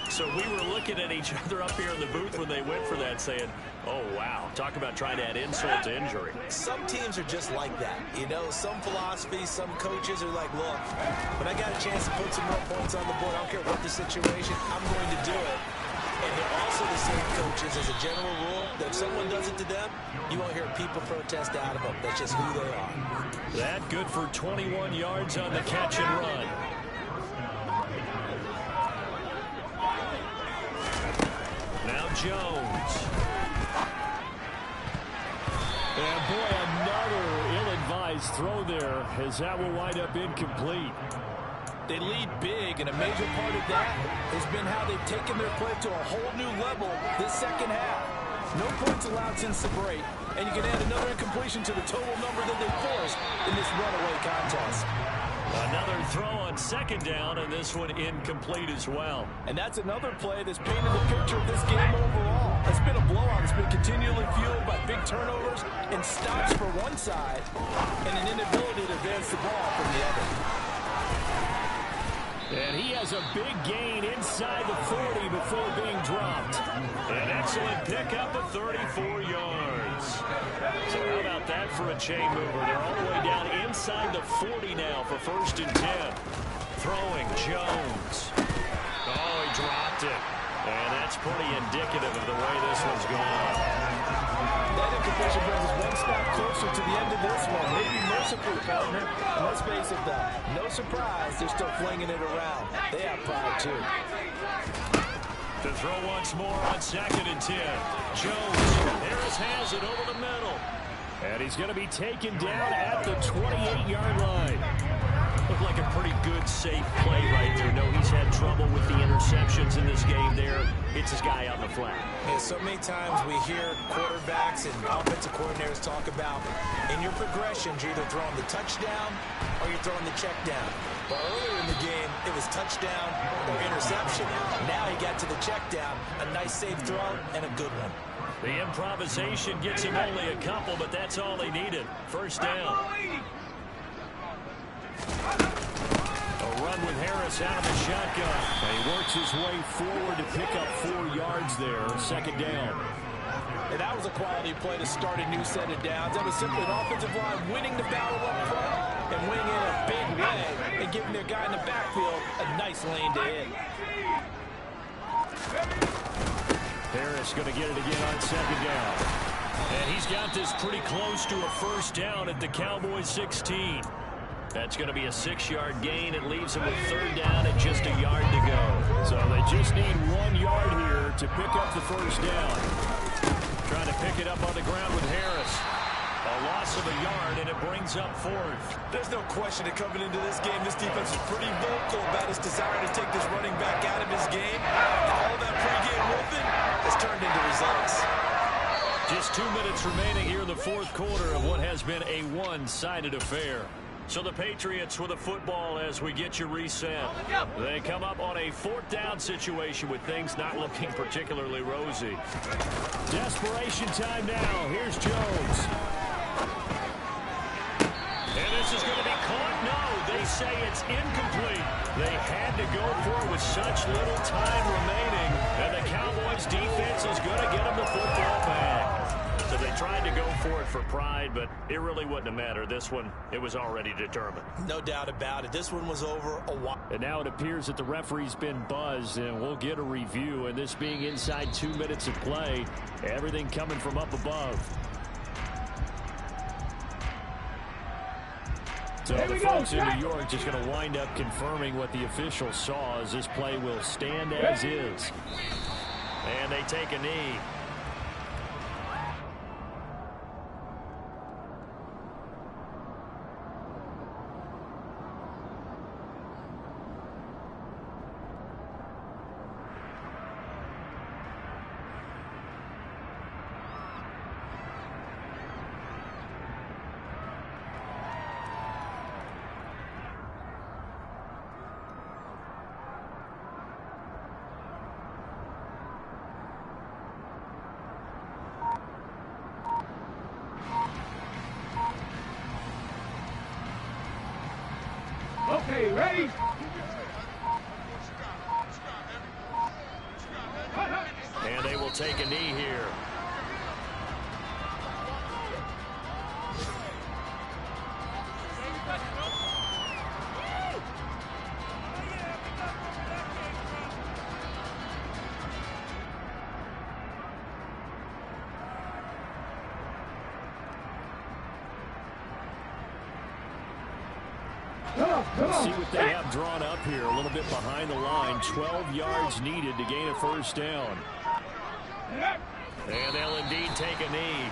So we were looking at each other up here in the booth when they went for that saying, oh, wow, talk about trying to add insult to injury. Some teams are just like that. You know, some philosophies, some coaches are like, look, when I got a chance to put some more points on the board, I don't care what the situation, I'm going to do it. And they're also the same coaches as a general rule that if someone does it to them, you won't hear people protest out of them. That's just who they are. That good for 21 yards on the catch and run. Now Jones. And boy, another ill-advised throw there as that will wind up incomplete. They lead big, and a major part of that has been how they've taken their play to a whole new level this second half. No points allowed since the break, and you can add another incompletion to the total number that they forced in this runaway contest. Another throw on 2nd down, and this one incomplete as well. And that's another play that's painted the picture of this game overall. It's been a blowout. It's been continually fueled by big turnovers and stops for one side and an inability to advance the ball from the other. And he has a big gain inside the 40 before being dropped. An excellent pickup of 34 yards. So how about that for a chain mover? They're all the way down inside the 40 now for 1st and 10. Throwing Jones. Oh, he dropped it. And that's pretty indicative of the way this one's gone. That incompletion brings us one step closer to the end of this one. Maybe mercifully, partner. And let's face it, though, no surprise, they're still flinging it around. They have pride, too. To throw once more on 2nd and 10. Jones. Harris has it over the middle. And he's going to be taken down at the 28-yard line. Looked like a pretty good, safe play right there. No, he's had trouble with the interceptions in this game there. It's his guy out in the flat. Yeah, so many times we hear quarterbacks and offensive coordinators talk about in your progressions, you're either throwing the touchdown or you're throwing the check down. Well, earlier in the game, it was touchdown or interception. Now he got to the check down. A nice safe throw and a good one. The improvisation gets him only a couple, but that's all he needed. First down. A run with Harris out of the shotgun. And he works his way forward to pick up 4 yards there. Second down. And that was a quality play to start a new set of downs. That was simply an offensive line winning the battle up front and winning in a big way and giving their guy in the backfield a nice lane to hit. Harris going to get it again on second down. And he's got this pretty close to a first down at the Cowboys 16. That's going to be a 6-yard gain. It leaves him with third down and just a yard to go. So they just need 1 yard here to pick up the first down. Trying to pick it up on the ground with Harris. A loss of a yard, and it brings up fourth. There's no question that coming into this game, this defense is pretty vocal about its desire to take this running back out of his game. And all that pregame wolfing has turned into results. Just 2 minutes remaining here in the fourth quarter of what has been a one-sided affair. So the Patriots with a football as we get you reset. They come up on a fourth down situation with things not looking particularly rosy. Desperation time now. Here's Jones. And this is going to be caught. No, they say it's incomplete. They had to go for it with such little time remaining. And the Cowboys defense is going to get them the football back. So they tried to go for it for pride, but it really wouldn't have mattered. This one, it was already determined. No doubt about it. This one was over a while. And now it appears that the referee's been buzzed, and we'll get a review. And this being inside 2 minutes of play, everything coming from up above. So the folks in New York just going to wind up confirming what the officials saw as this play will stand as is. And they take a knee. Okay, ready? And they will take a knee here. Let's see what they have drawn up here. A little bit behind the line. 12 yards needed to gain a first down. And they'll indeed take a knee.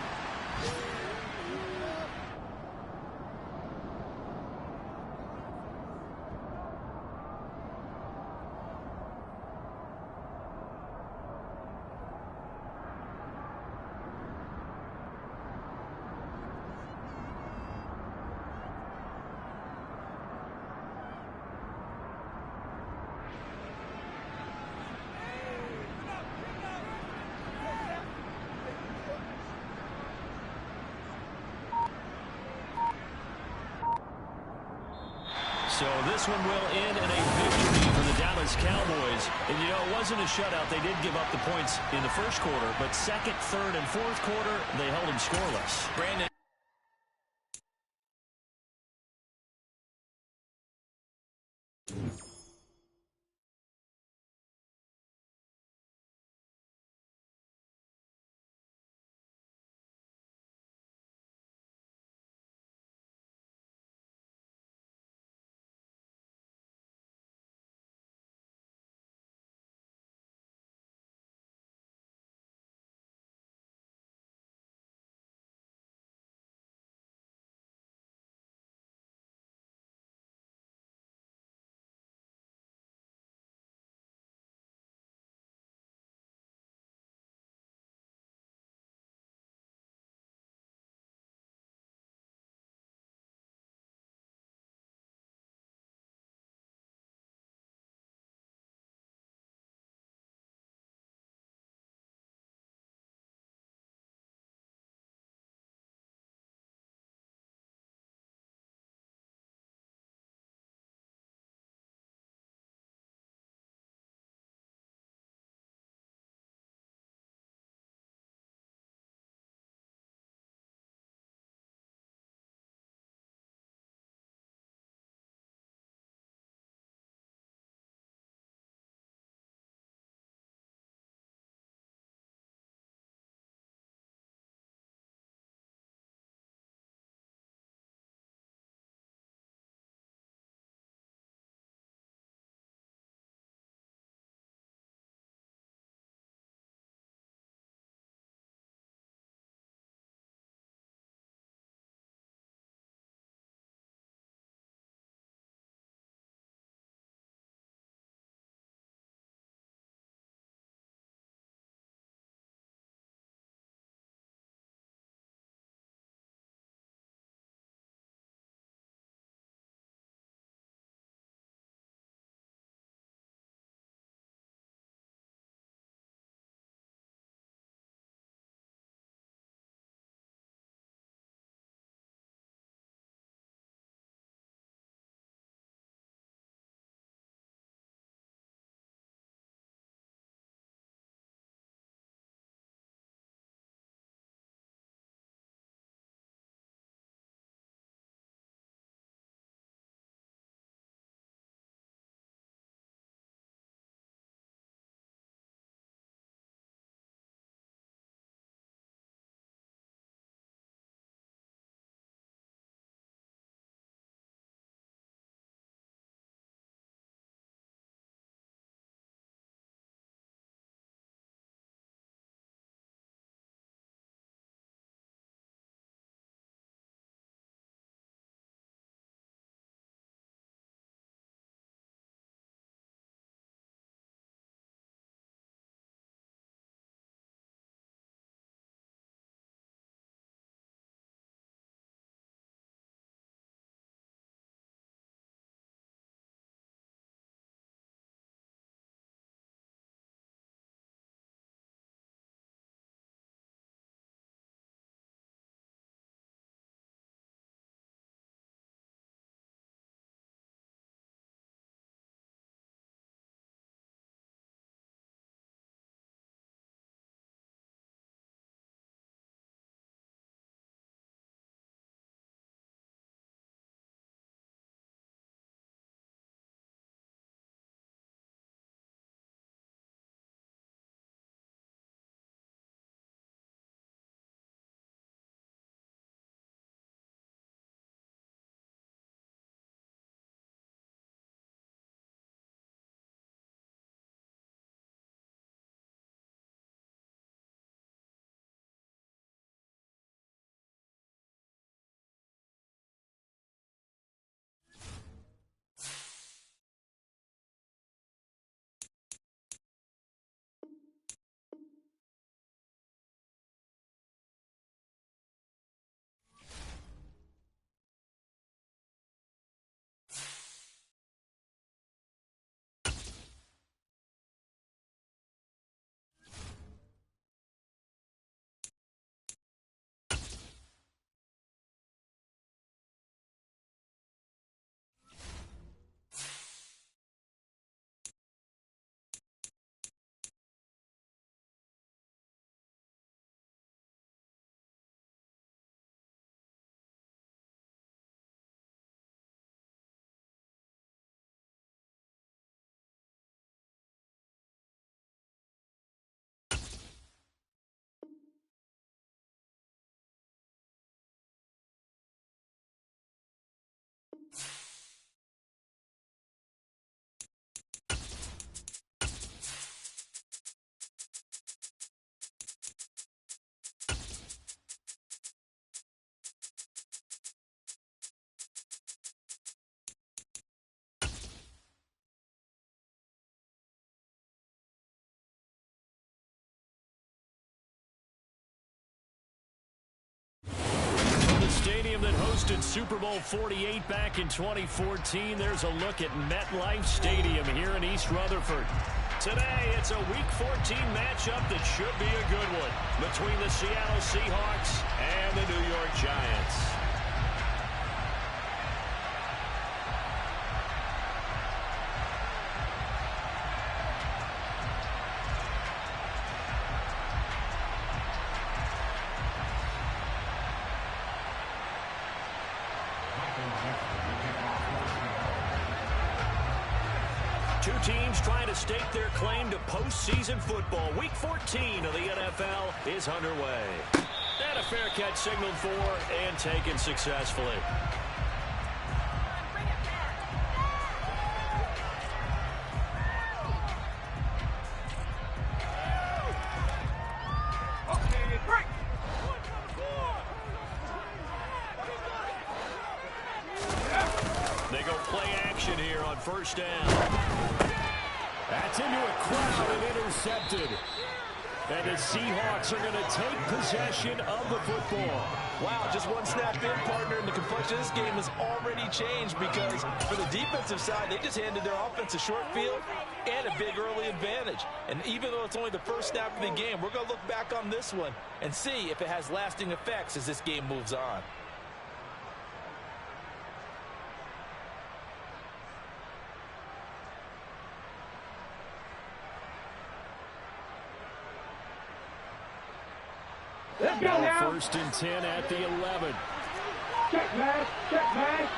So this one will end in a victory for the Dallas Cowboys. And, you know, it wasn't a shutout. They did give up the points in the first quarter, but second, third, and fourth quarter, they held them scoreless. Brandon. hosted Super Bowl 48 back in 2014. There's a look at MetLife Stadium here in East Rutherford. Today, it's a Week 14 matchup that should be a good one between the Seattle Seahawks and the New York Giants. Two teams trying to stake their claim to postseason football. Week 14 of the NFL is underway. And a fair catch signaled for and taken successfully. They go play action here on first down. That's into a crowd and intercepted. And the Seahawks are going to take possession of the football. Wow, just one snap in, partner, and the complexion of this game has already changed because for the defensive side, they just handed their offense a short field and a big early advantage. And even though it's only the first snap of the game, we're going to look back on this one and see if it has lasting effects as this game moves on. Let's go now. First and 10 at the 11. Check, man. Check, man.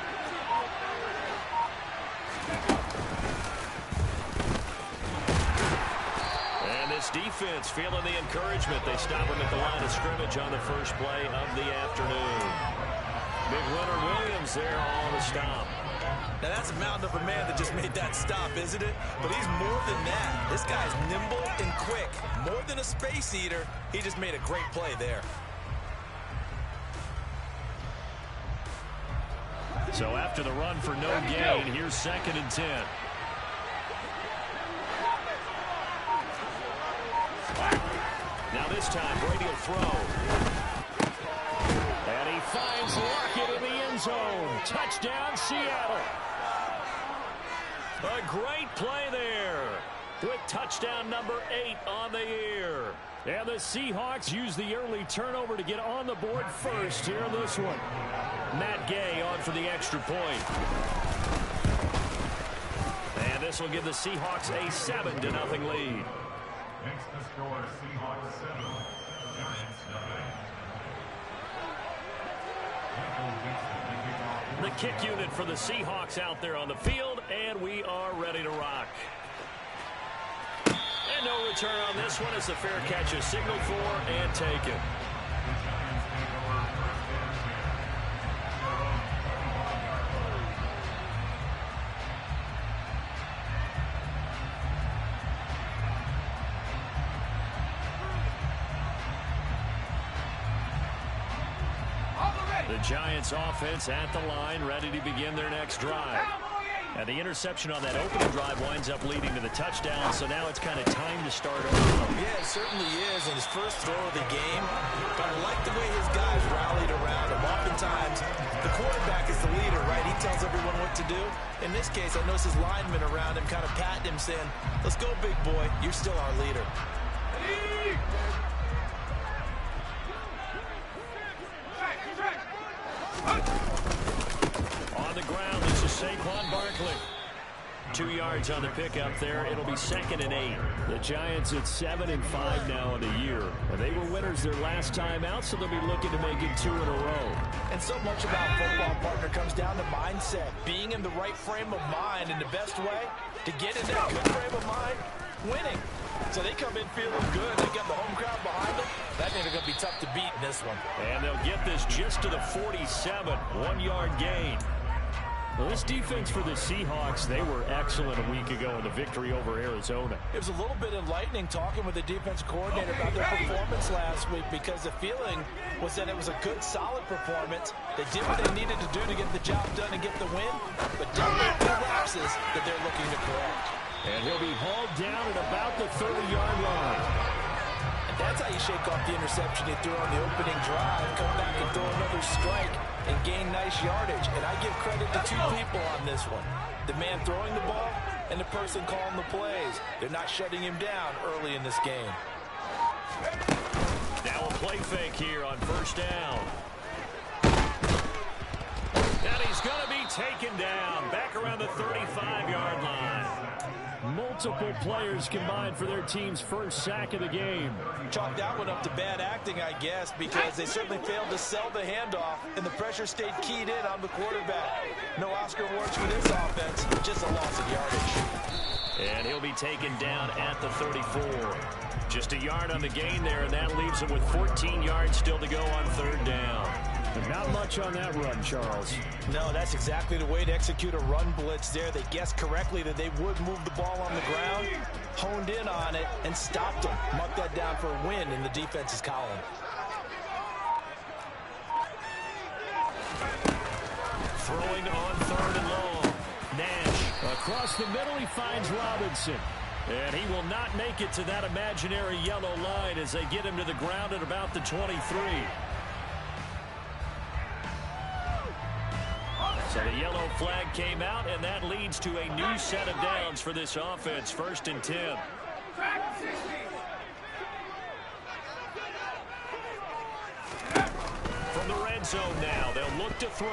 And this defense feeling the encouragement. They stop him at the line of scrimmage on the first play of the afternoon. Big Leonard Williams there on the stop. Now, that's a mountain of a man that just made that stop, isn't it? But he's more than that. This guy's nimble and quick. More than a space eater, he just made a great play there. So after the run for no gain, here's second and 10. Now this time, Brady will throw. And he finds Lockett in the end zone. Touchdown, Seattle. A great play there with touchdown number 8 on the year. And the Seahawks use the early turnover to get on the board first here in this one. Matt Gay on for the extra point. And this will give the Seahawks a 7-0 lead. Next to score, Seahawks 7, Giants 9. The kick unit for the Seahawks out there on the field, and we are ready to rock. And no return on this one as the fair catch is signaled for and taken. The Giants offense at the line, ready to begin their next drive. And the interception on that opening drive winds up leading to the touchdown, so now it's kind of time to start over. Yeah, it certainly is in his first throw of the game. But I like the way his guys rallied around him. Oftentimes, the quarterback is the leader, right? He tells everyone what to do. In this case, I notice his linemen around him kind of patting him, saying, "Let's go, big boy. You're still our leader." On the ground, this is Saquon Barkley. 2 yards on the pickup there. It'll be 2nd and 8. The Giants at 7-5 now in the year. They were winners their last time out, so they'll be looking to make it 2 in a row. And so much about football, partner, comes down to mindset. Being in the right frame of mind, and the best way to get in that good frame of mind, winning. So they come in feeling good. They got the home crowd behind them. That means they're going to be tough to beat in this one. And they'll get this just to the 47. 1-yard gain. Well, this defense for the Seahawks, they were excellent a week ago in the victory over Arizona. It was a little bit enlightening talking with the defensive coordinator about their performance last week, because the feeling was that it was a good, solid performance. They did what they needed to do to get the job done and get the win, but don't make the lapses that they're looking to correct. And he'll be hauled down at about the 30-yard line. And That's how you shake off the interception you threw on the opening drive, come back and throw another strike and gain nice yardage. And I give credit to two people on this one. The man throwing the ball and the person calling the plays. They're not shutting him down early in this game. Now a play fake here on first down. And he's going to be taken down back around the 35-yard line. Multiple players combined for their team's first sack of the game. Chalk that one up to bad acting, I guess, because they certainly failed to sell the handoff, and the pressure stayed keyed in on the quarterback. No Oscar awards for this offense, just a loss of yardage. And he'll be taken down at the 34. Just a yard on the gain there, and that leaves him with 14 yards still to go on third down. But not much on that run, Charles. No, that's exactly the way to execute a run blitz there. They guessed correctly that they would move the ball on the ground, honed in on it, and stopped them. Mark that down for a win in the defense's column. Throwing on third and long. Nash across the middle. He finds Robinson. And he will not make it to that imaginary yellow line as they get him to the ground at about the 23. So the yellow flag came out, and that leads to a new set of downs for this offense. 1st and 10. From the red zone now, they'll look to throw.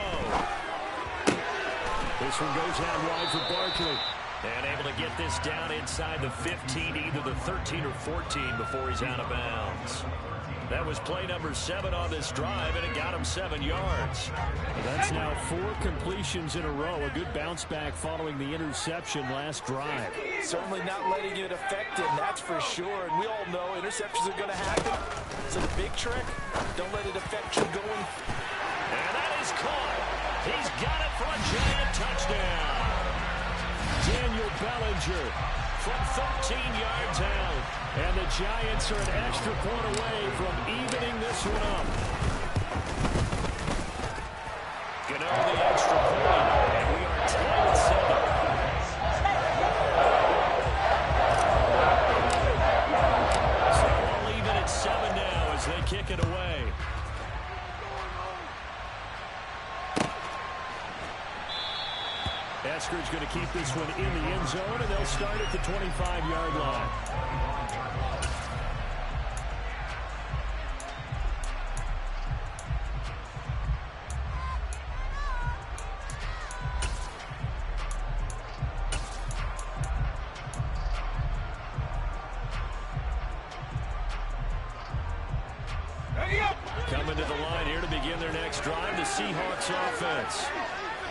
This one goes out wide for Barkley. And able to get this down inside the 15, either the 13 or 14 before he's out of bounds. That was play number 7 on this drive, and it got him 7 yards. That's now 4 completions in a row. A good bounce back following the interception last drive. Certainly not letting it affect him, that's for sure. And we all know interceptions are going to happen. So the big trick, don't let it affect you going. And that is caught. He's got it for a giant touchdown. Daniel Bellinger from 13 yards out. And the Giants are an extra point away from evening this one up. Gonna earn the extra point, and we are tied at 7. So all even at 7 now as they kick it away. Esker's going to keep this one in the end zone, and they'll start at the 25-yard line. Coming to the line here to begin their next drive, the Seahawks offense.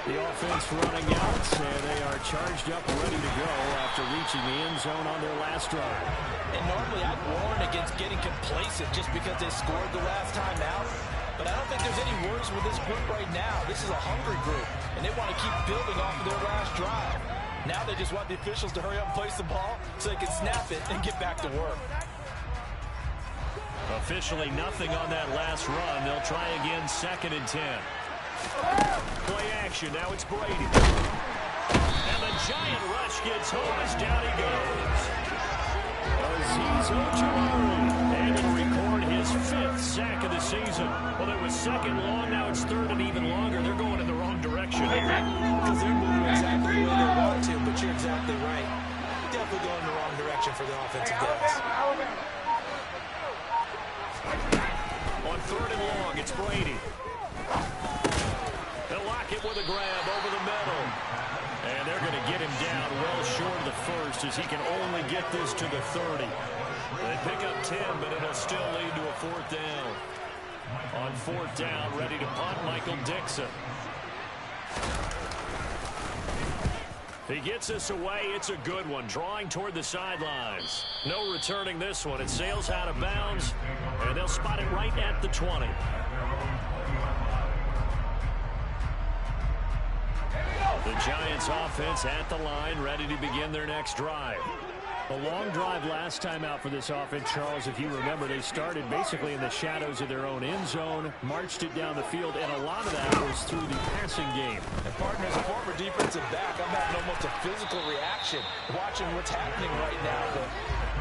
The offense running out, and they are charged up, ready to go after reaching the end zone on their last drive. And normally I'd warn against getting complacent just because they scored the last time out. But I don't think there's any worries with this group right now. This is a hungry group, and they want to keep building off of their last drive. Now they just want the officials to hurry up and place the ball so they can snap it and get back to work. Officially nothing on that last run. They'll try again, 2nd and 10. Play action. Now it's Brady. And the giant rush gets home as down he goes. Azeez Ojulari able to record his 5th sack of the season. Well, it was 2nd long. Now it's 3rd and even longer. They're going in the wrong direction here. Because they're moving exactly the way they want to, but you're exactly right. Definitely going in the wrong direction for the offensive guys. On 3rd and long, it's Brady. They'll lock it with a grab over the middle. And they're going to get him down well short of the 1st as he can only get this to the 30. They pick up 10, but it'll still lead to a 4th down. On 4th down, ready to punt, Michael Dixon. If he gets this away, it's a good one. Drawing toward the sidelines. No returning this one. It sails out of bounds, and they'll spot it right at the 20. The Giants offense at the line, ready to begin their next drive. A long drive last time out for this offense, Charles. If you remember, they started basically in the shadows of their own end zone, marched it down the field, and a lot of that was through the passing game. And partner, as a former defensive back, I'm having almost a physical reaction watching what's happening right now.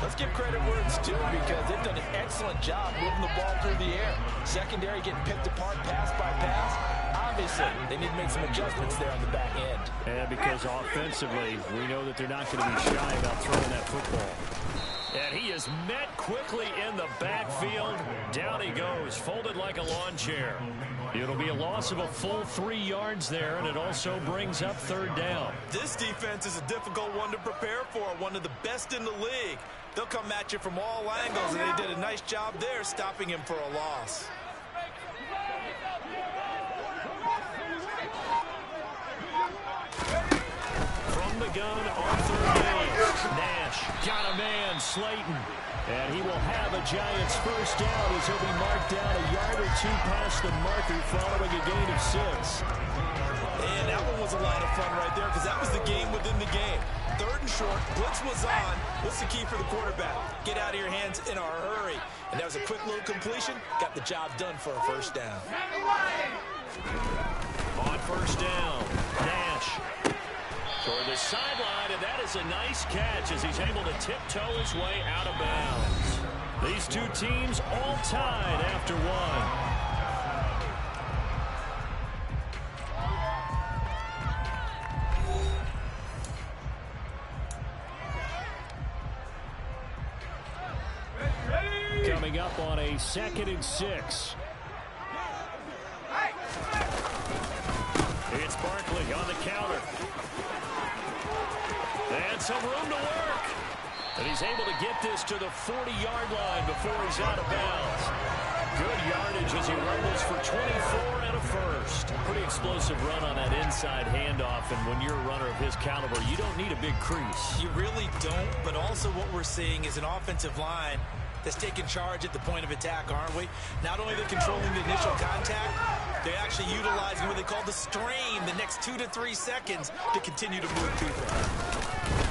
Let's give credit where it's due because they've done an excellent job moving the ball through the air. Secondary getting picked apart pass by pass. Obviously, they need to make some adjustments there on the back end. And because offensively, we know that they're not going to be shy about throwing that football. And he is met quickly in the backfield. Down he goes, folded like a lawn chair. It'll be a loss of a full 3 yards there, and it also brings up third down. This defense is a difficult one to prepare for, one of the best in the league. They'll come at you from all angles, and they did a nice job there stopping him for a loss. From the gun on third down. Nash got a man, Slayton. And he will have a Giants first down as he'll be marked down a yard or two past the marker following a gain of 6. And that one was a lot of fun right there because that was the game within the game. Third and short, blitz was on. What's the key for the quarterback? Get out of your hands in a hurry. And that was a quick little completion. Got the job done for a first down. On first down, Nash toward the sideline, and that is a nice catch as he's able to tiptoe his way out of bounds. These two teams all tied after one. Coming up on a 2nd and 6. It's Barkley on the counter. And some room to work. And he's able to get this to the 40-yard line before he's out of bounds. Good yardage as he rumbles for 24 and a first. Pretty explosive run on that inside handoff. And when you're a runner of his caliber, you don't need a big crease. You really don't, but also what we're seeing is an offensive line that's taking charge at the point of attack, aren't we? Not only are they controlling the initial contact, they're actually utilizing what they call the strain, the next 2 to 3 seconds to continue to move people.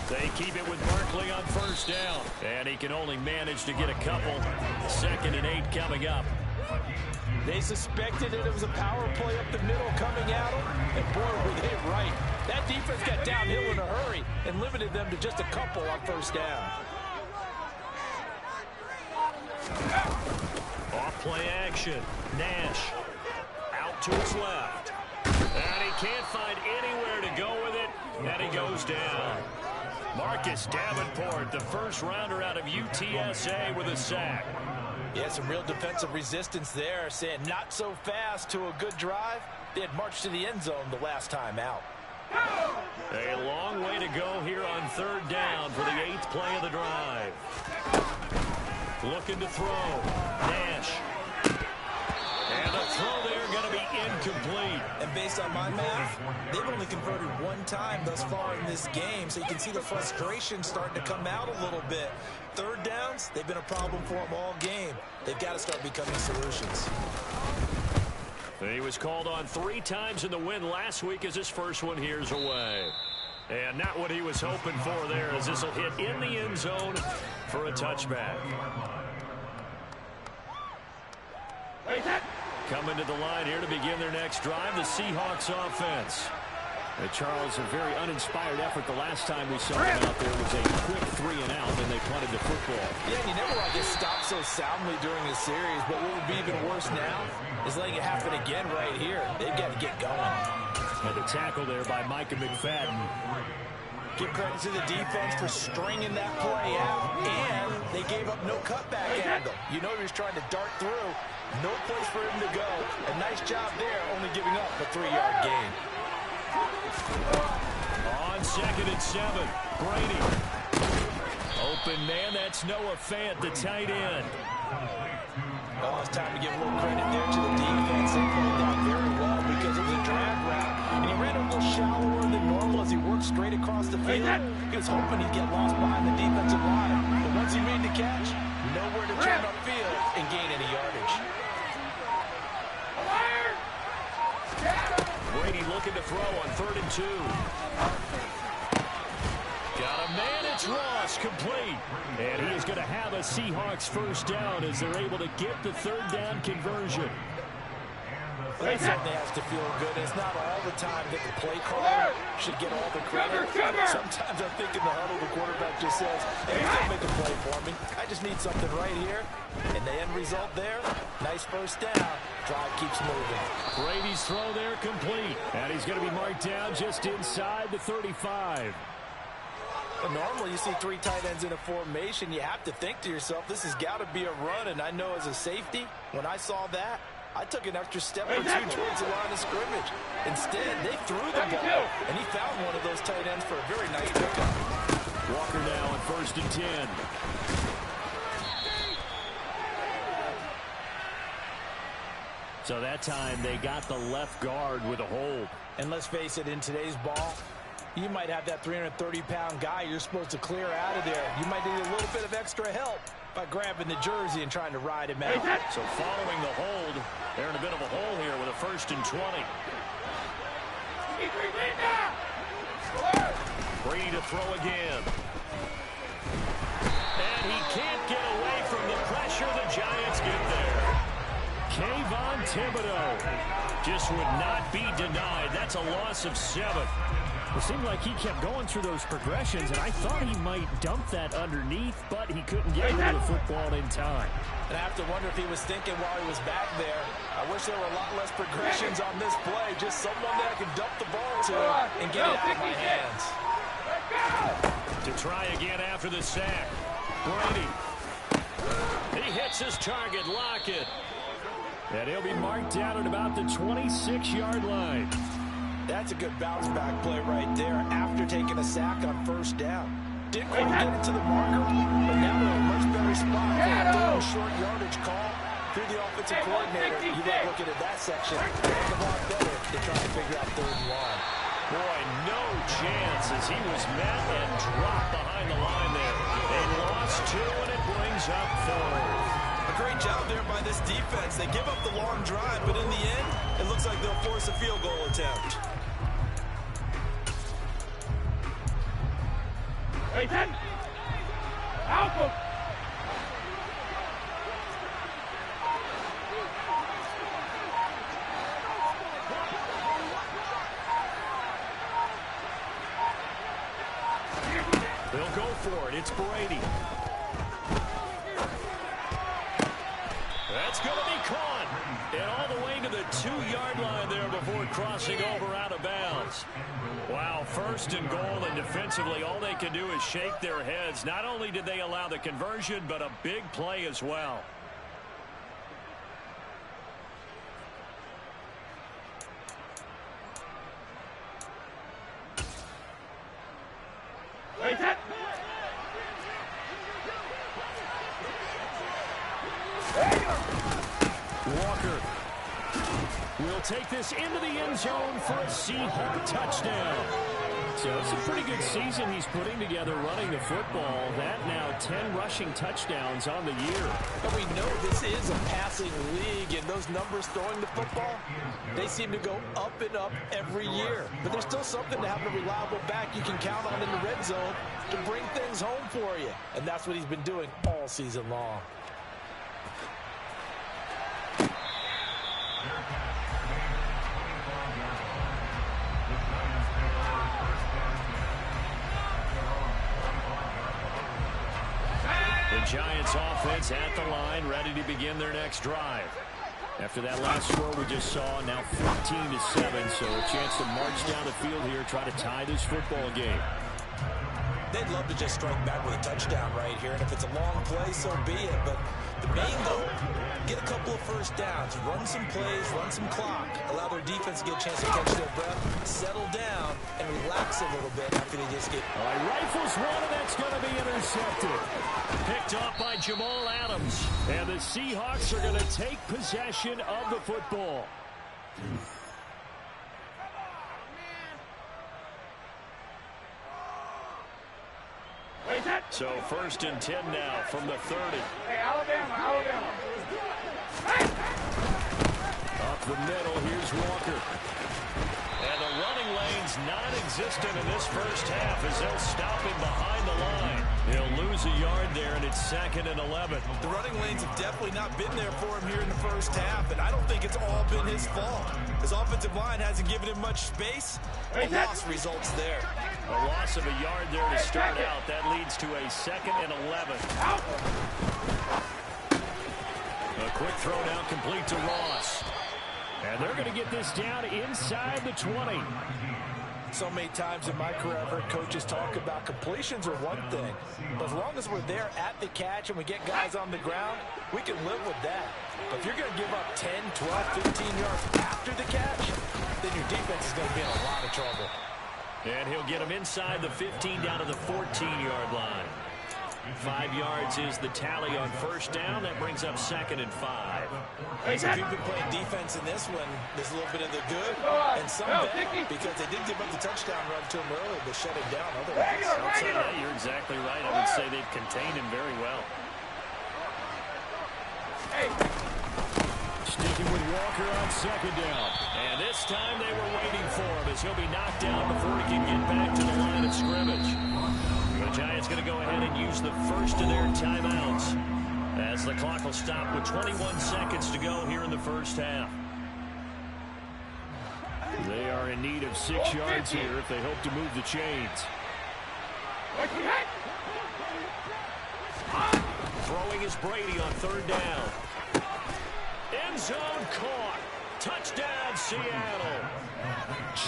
They keep it with Barkley on first down. And he can only manage to get a couple. 2nd and 8 coming up. They suspected that it was a power play up the middle coming at them, and boy, were they right. That defense got downhill in a hurry and limited them to just a couple on first down. Off play action. Nash out to his left. And he can't find anywhere to go with it. And he goes down. Marcus Davenport, the first rounder out of UTSA with a sack. Yeah, some real defensive resistance there, saying not so fast to a good drive. They had marched to the end zone the last time out. A long way to go here on third down for the 8th play of the drive. Looking to throw. Nash. And the throw there going to be incomplete. And based on my math, they've only converted 1 time thus far in this game, so you can see the frustration starting to come out a little bit. Third downs, they've been a problem for them all game. They've got to start becoming solutions. He was called on 3 times in the win last week as his first one here's away. And not what he was hoping for there as this will hit in the end zone for a touchback. Coming to the line here to begin their next drive, the Seahawks offense. Charles, a very uninspired effort the last time we saw them out there was a quick 3 and out, and they punted the football. Yeah, and you never want to get stopped so soundly during the series, but what would be even worse now is letting it happen again right here. They've got to get going. And the tackle there by Micah McFadden. Give credit to the defense for stringing that play out, and they gave up no cutback angle. You know he was trying to dart through. No place for him to go. A nice job there, only giving up a 3-yard gain. On 2nd and 7, Brady. Open man, that's Noah Fant, the tight end. Oh, it's time to give a little credit there to the defense. They played that very well because it was a drag route. And he ran a little shallower than normal as he worked straight across the field. He was hoping he'd get lost behind the defensive line. But once he made the catch, nowhere to turn upfield and gain any yardage. Brady looking to throw on 3rd and 2. Got a man, it's Ross, complete. And he is going to have a Seahawks first down as they're able to get the 3rd down conversion. Well, that certainly has to feel good. It's not all the time that the play caller should get all the credit. Sometimes I think in the huddle, the quarterback just says, hey, don't make a play for me. I just need something right here. And the end result there, nice first down. Drive keeps moving. Brady's throw there complete. And he's going to be marked down just inside the 35. Well, normally you see three tight ends in a formation. You have to think to yourself, this has got to be a run. And I know as a safety, when I saw that, I took an extra step or two towards the line of scrimmage. Instead, they threw the ball, and he found one of those tight ends for a very nice pickup. Walker now on 1st and 10. So that time they got the left guard with a hold. And let's face it, in today's ball, you might have that 330-pound guy you're supposed to clear out of there. You might need a little bit of extra help by grabbing the jersey and trying to ride him out. So following the hold, they're in a bit of a hole here with a 1st and 20. Brady to throw again. And he can't get away from the pressure. The Giants get there. Kayvon Thibodeau just would not be denied. That's a loss of 7. It seemed like he kept going through those progressions, and I thought he might dump that underneath, but he couldn't get rid of the football in time. And I have to wonder if he was thinking while he was back there, I wish there were a lot less progressions on this play, just someone that I can dump the ball to and get it out of my hands. To try again after the sack. Brady. He hits his target, Lockett. And he'll be marked down at about the 26-yard line. That's a good bounce-back play right there after taking a sack on 1st down. Didn't quite get it to the marker, but now they're in a much better spot for a third short yardage call. Through the offensive coordinator, you like looking at that section. And a lot better to try and figure out 3rd and long. Boy, no chance as he was met and dropped behind the line there. They lost 2, and it brings up 4. A great job there by this defense. They give up the long drive, but in the end, it looks like they'll force a field goal attempt. Ethan! Alpha! They'll go for it. It's Brady. That's going to be caught. And all the way to the 2-yard line there before crossing over out of bounds. Wow, 1st and goal, and defensively all they can do is shake their heads. Not only did they allow the conversion, but a big play as well. Walker will take this into the end zone for a Seahawk touchdown. So it's a pretty good season he's putting together running the football. That now 10 rushing touchdowns on the year. But we know this is a passing league, and those numbers throwing the football, they seem to go up and up every year. But there's still something to having a reliable back you can count on in the red zone to bring things home for you. And that's what he's been doing all season long. The Giants offense at the line, ready to begin their next drive. After that last score we just saw, now 14-7, so a chance to march down the field here, try to tie this football game. They'd love to just strike back with a touchdown right here, and if it's a long play, so be it. But the main goal, get a couple of first downs, run some plays, run some clock, allow their defense to get a chance to catch their breath, settle down, and relax a little bit after they just get... All right, rifles one, and that's going to be intercepted. Picked up by Jamal Adams, and the Seahawks are going to take possession of the football. So 1st and 10 now from the 30. Hey, Alabama. Up the middle, here's Walker. And the running lane's non-existent in this first half as they'll stop him behind the line. He'll lose a yard there, and it's 2nd and 11. The running lanes have definitely not been there for him here in the first half, and I don't think it's all been his fault. His offensive line hasn't given him much space. A loss results there. A loss of a yard there to start out. That leads to a 2nd and 11. A quick throw down complete to Ross. And they're going to get this down inside the 20. So many times in my career, I've heard coaches talk about completions are one thing. But as long as we're there at the catch and we get guys on the ground, we can live with that. But if you're going to give up 10, 12, 15 yards after the catch, then your defense is going to be in a lot of trouble. And he'll get him inside the 15 down to the 14-yard line. 5 yards is the tally on first down. That brings up 2nd and 5. If you've been playing defense in this one, there's a little bit of the good and some bad, because they did give up the touchdown run to him earlier, but shut him down otherwise. Outside of that, you're exactly right. I would say they've contained him very well. Sticking with Walker on 2nd down. And this time they were waiting for him as he'll be knocked down before he can get back to the line of scrimmage. The Giants going to go ahead and use the first of their timeouts as the clock will stop with 21 seconds to go here in the first half. They are in need of 6 yards here if they hope to move the chains. Throwing is Brady on 3rd down. End zone caught. Touchdown, Seattle.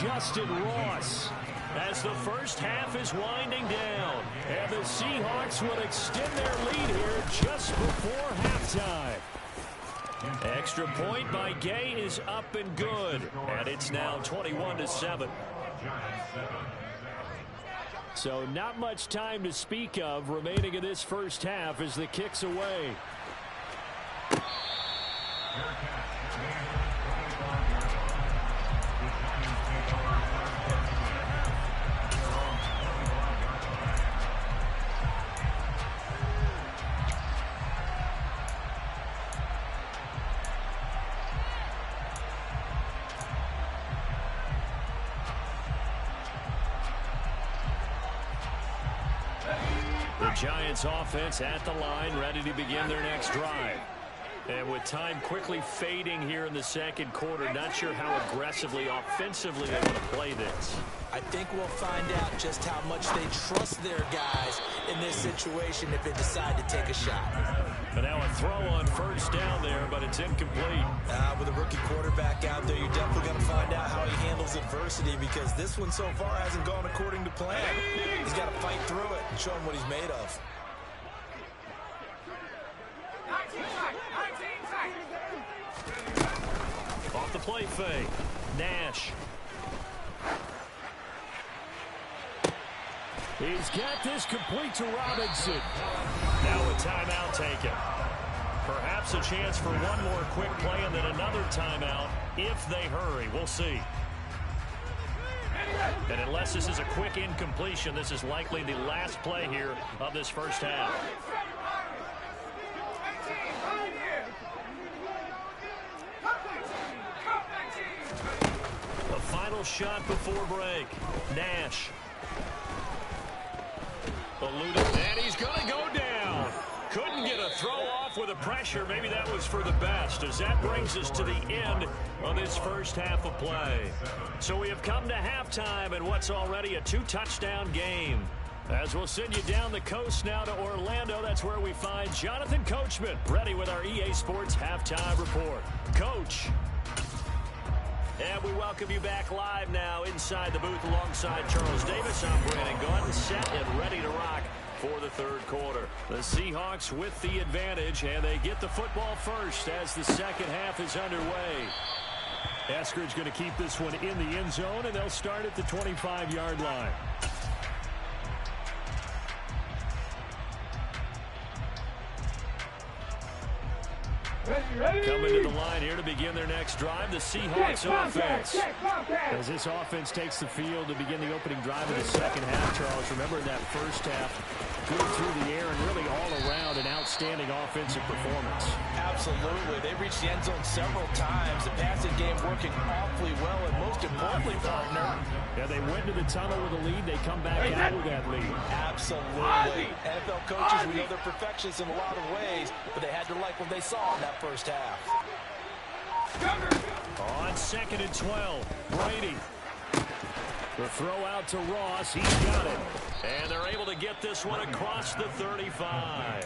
Justin Ross. As the first half is winding down, and the Seahawks will extend their lead here just before halftime. Extra point by Gay is up and good, and it's now 21-7. So not much time to speak of remaining in this first half as the kick's away. Giants offense at the line, ready to begin their next drive. And with time quickly fading here in the second quarter, not sure how aggressively, offensively they want to play this. I think we'll find out just how much they trust their guys in this situation if they decide to take a shot. And now a throw on first down there, but it's incomplete. With a rookie quarterback out there, you're definitely going to find out how he handles adversity, because this one so far hasn't gone according to plan. He's got to fight through it and show him what he's made of. Off the play fake. Nash. He's got this complete to Robinson. Now a timeout taken. Perhaps a chance for one more quick play and then another timeout if they hurry. We'll see. And unless this is a quick incompletion, this is likely the last play here of this first half. The final shot before break. Nash. Eluded, and he's going to go down. Couldn't get a throw off with the pressure. Maybe that was for the best, as that brings us to the end of this first half of play. So we have come to halftime in what's already a 2-touchdown game. As we'll send you down the coast now to Orlando, that's where we find Jonathan Coachman, ready with our EA Sports Halftime Report. Coach. And we welcome you back live now inside the booth alongside Charles Davis. I'm Brandon Gordon, set and ready to rock for the third quarter. The Seahawks with the advantage, and they get the football first as the second half is underway. Eskridge going to keep this one in the end zone, and they'll start at the 25-yard line. Coming to the line here to begin their next drive, the Seahawks offense. As this offense takes the field to begin the opening drive of the second half, Charles, remember in that first half, good through the air and really all around an outstanding offensive performance. Absolutely. They reached the end zone several times. The passing game working awfully well, and most importantly, partner. Yeah, they went to the tunnel with a lead. They come back out with that lead. Absolutely. NFL coaches, we know they're perfectionists in a lot of ways, but they had to like what they saw in that first half. On 2nd and 12, Brady. The throw out to Ross. He's got it. And they're able to get this one across the 35.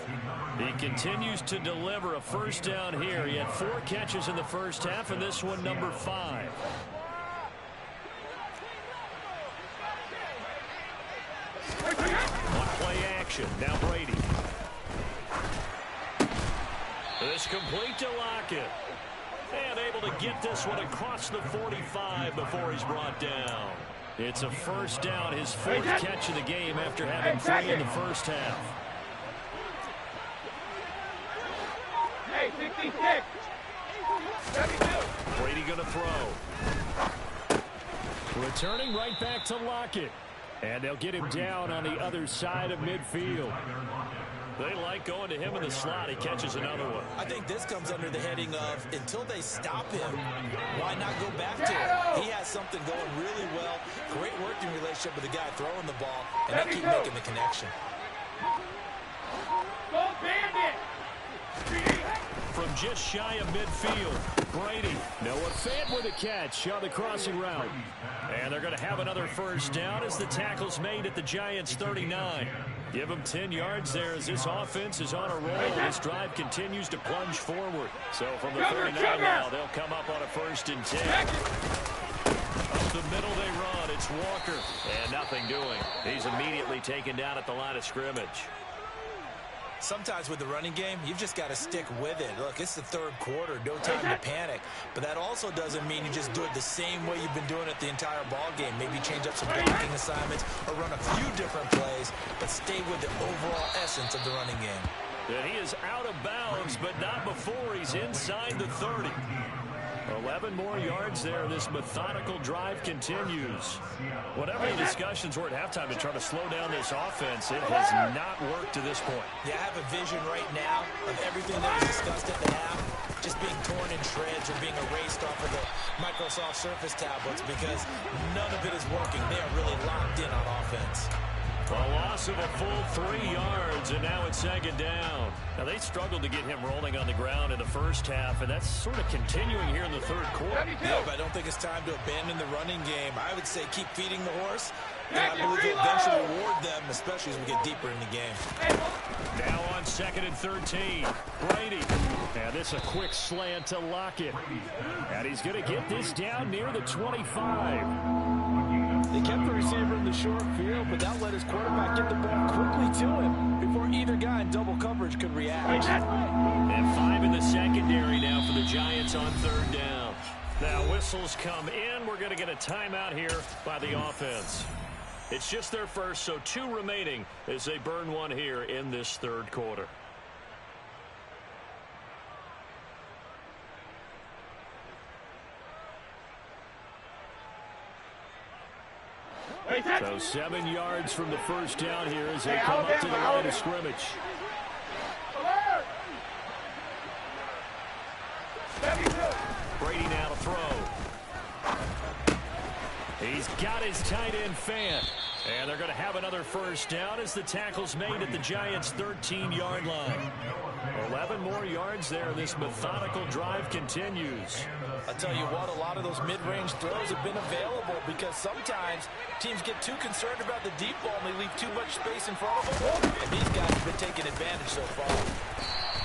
He continues to deliver a first down here. He had 4 catches in the first half, and this one number 5. On play action, now Brady. This complete to Lockett. And able to get this one across the 45 before he's brought down. It's a first down, his 4th catch of the game after having 3 in the first half. Hey, 66. 72. Brady going to throw. Returning right back to Lockett. And they'll get him down on the other side of midfield. They like going to him in the slot. He catches another one. I think this comes under the heading of until they stop him, why not go back to him? He has something going really well. Great working relationship with the guy throwing the ball, and they keep making the connection. Go Bandit. From just shy of midfield, Brady. Noah Fant with a catch on the crossing route. And they're going to have another first down as the tackle's made at the Giants' 39. Give them 10 yards there as this offense is on a roll. This drive continues to plunge forward. So from the 39 now, they'll come up on a 1st and 10. Up the middle they run. It's Walker. And nothing doing. He's immediately taken down at the line of scrimmage. Sometimes with the running game, you've just got to stick with it. Look, it's the 3rd quarter, no time to panic. But that also doesn't mean you just do it the same way you've been doing it the entire ball game. Maybe change up some blocking assignments or run a few different plays, but stay with the overall essence of the running game. And he is out of bounds, but not before he's inside the 30. 11 more yards there. This methodical drive continues. Whatever the discussions were at halftime to try to slow down this offense, it has not worked to this point. Yeah, I have a vision right now of everything that was discussed at the half just being torn in shreds or being erased off of the Microsoft Surface tablets because none of it is working. They are really locked in on offense. A loss of a full 3 yards, and now it's 2nd down. Now, they struggled to get him rolling on the ground in the first half, and that's sort of continuing here in the 3rd quarter. Yeah, but I don't think it's time to abandon the running game. I would say keep feeding the horse, and I believe you'll eventually reward them, especially as we get deeper in the game. Now on 2nd and 13, Brady. And this a quick slant to Lockett. And he's going to get this down near the 25. They kept the receiver in the short field, but that let his quarterback get the ball quickly to him before either guy in double coverage could react. And 5 in the secondary now for the Giants on 3rd down. Now whistles come in. We're going to get a timeout here by the offense. It's just their first, so 2 remaining as they burn one here in this 3rd quarter. So 7 yards from the first down here as they come up to the line of scrimmage. Brady now to throw. He's got his tight end Fant. And they're going to have another first down as the tackle's made at the Giants' 13-yard line. 11 more yards there. This methodical drive continues. I'll tell you what, a lot of those mid-range throws have been available because sometimes teams get too concerned about the deep ball and they leave too much space in front of them. And these guys have been taking advantage so far.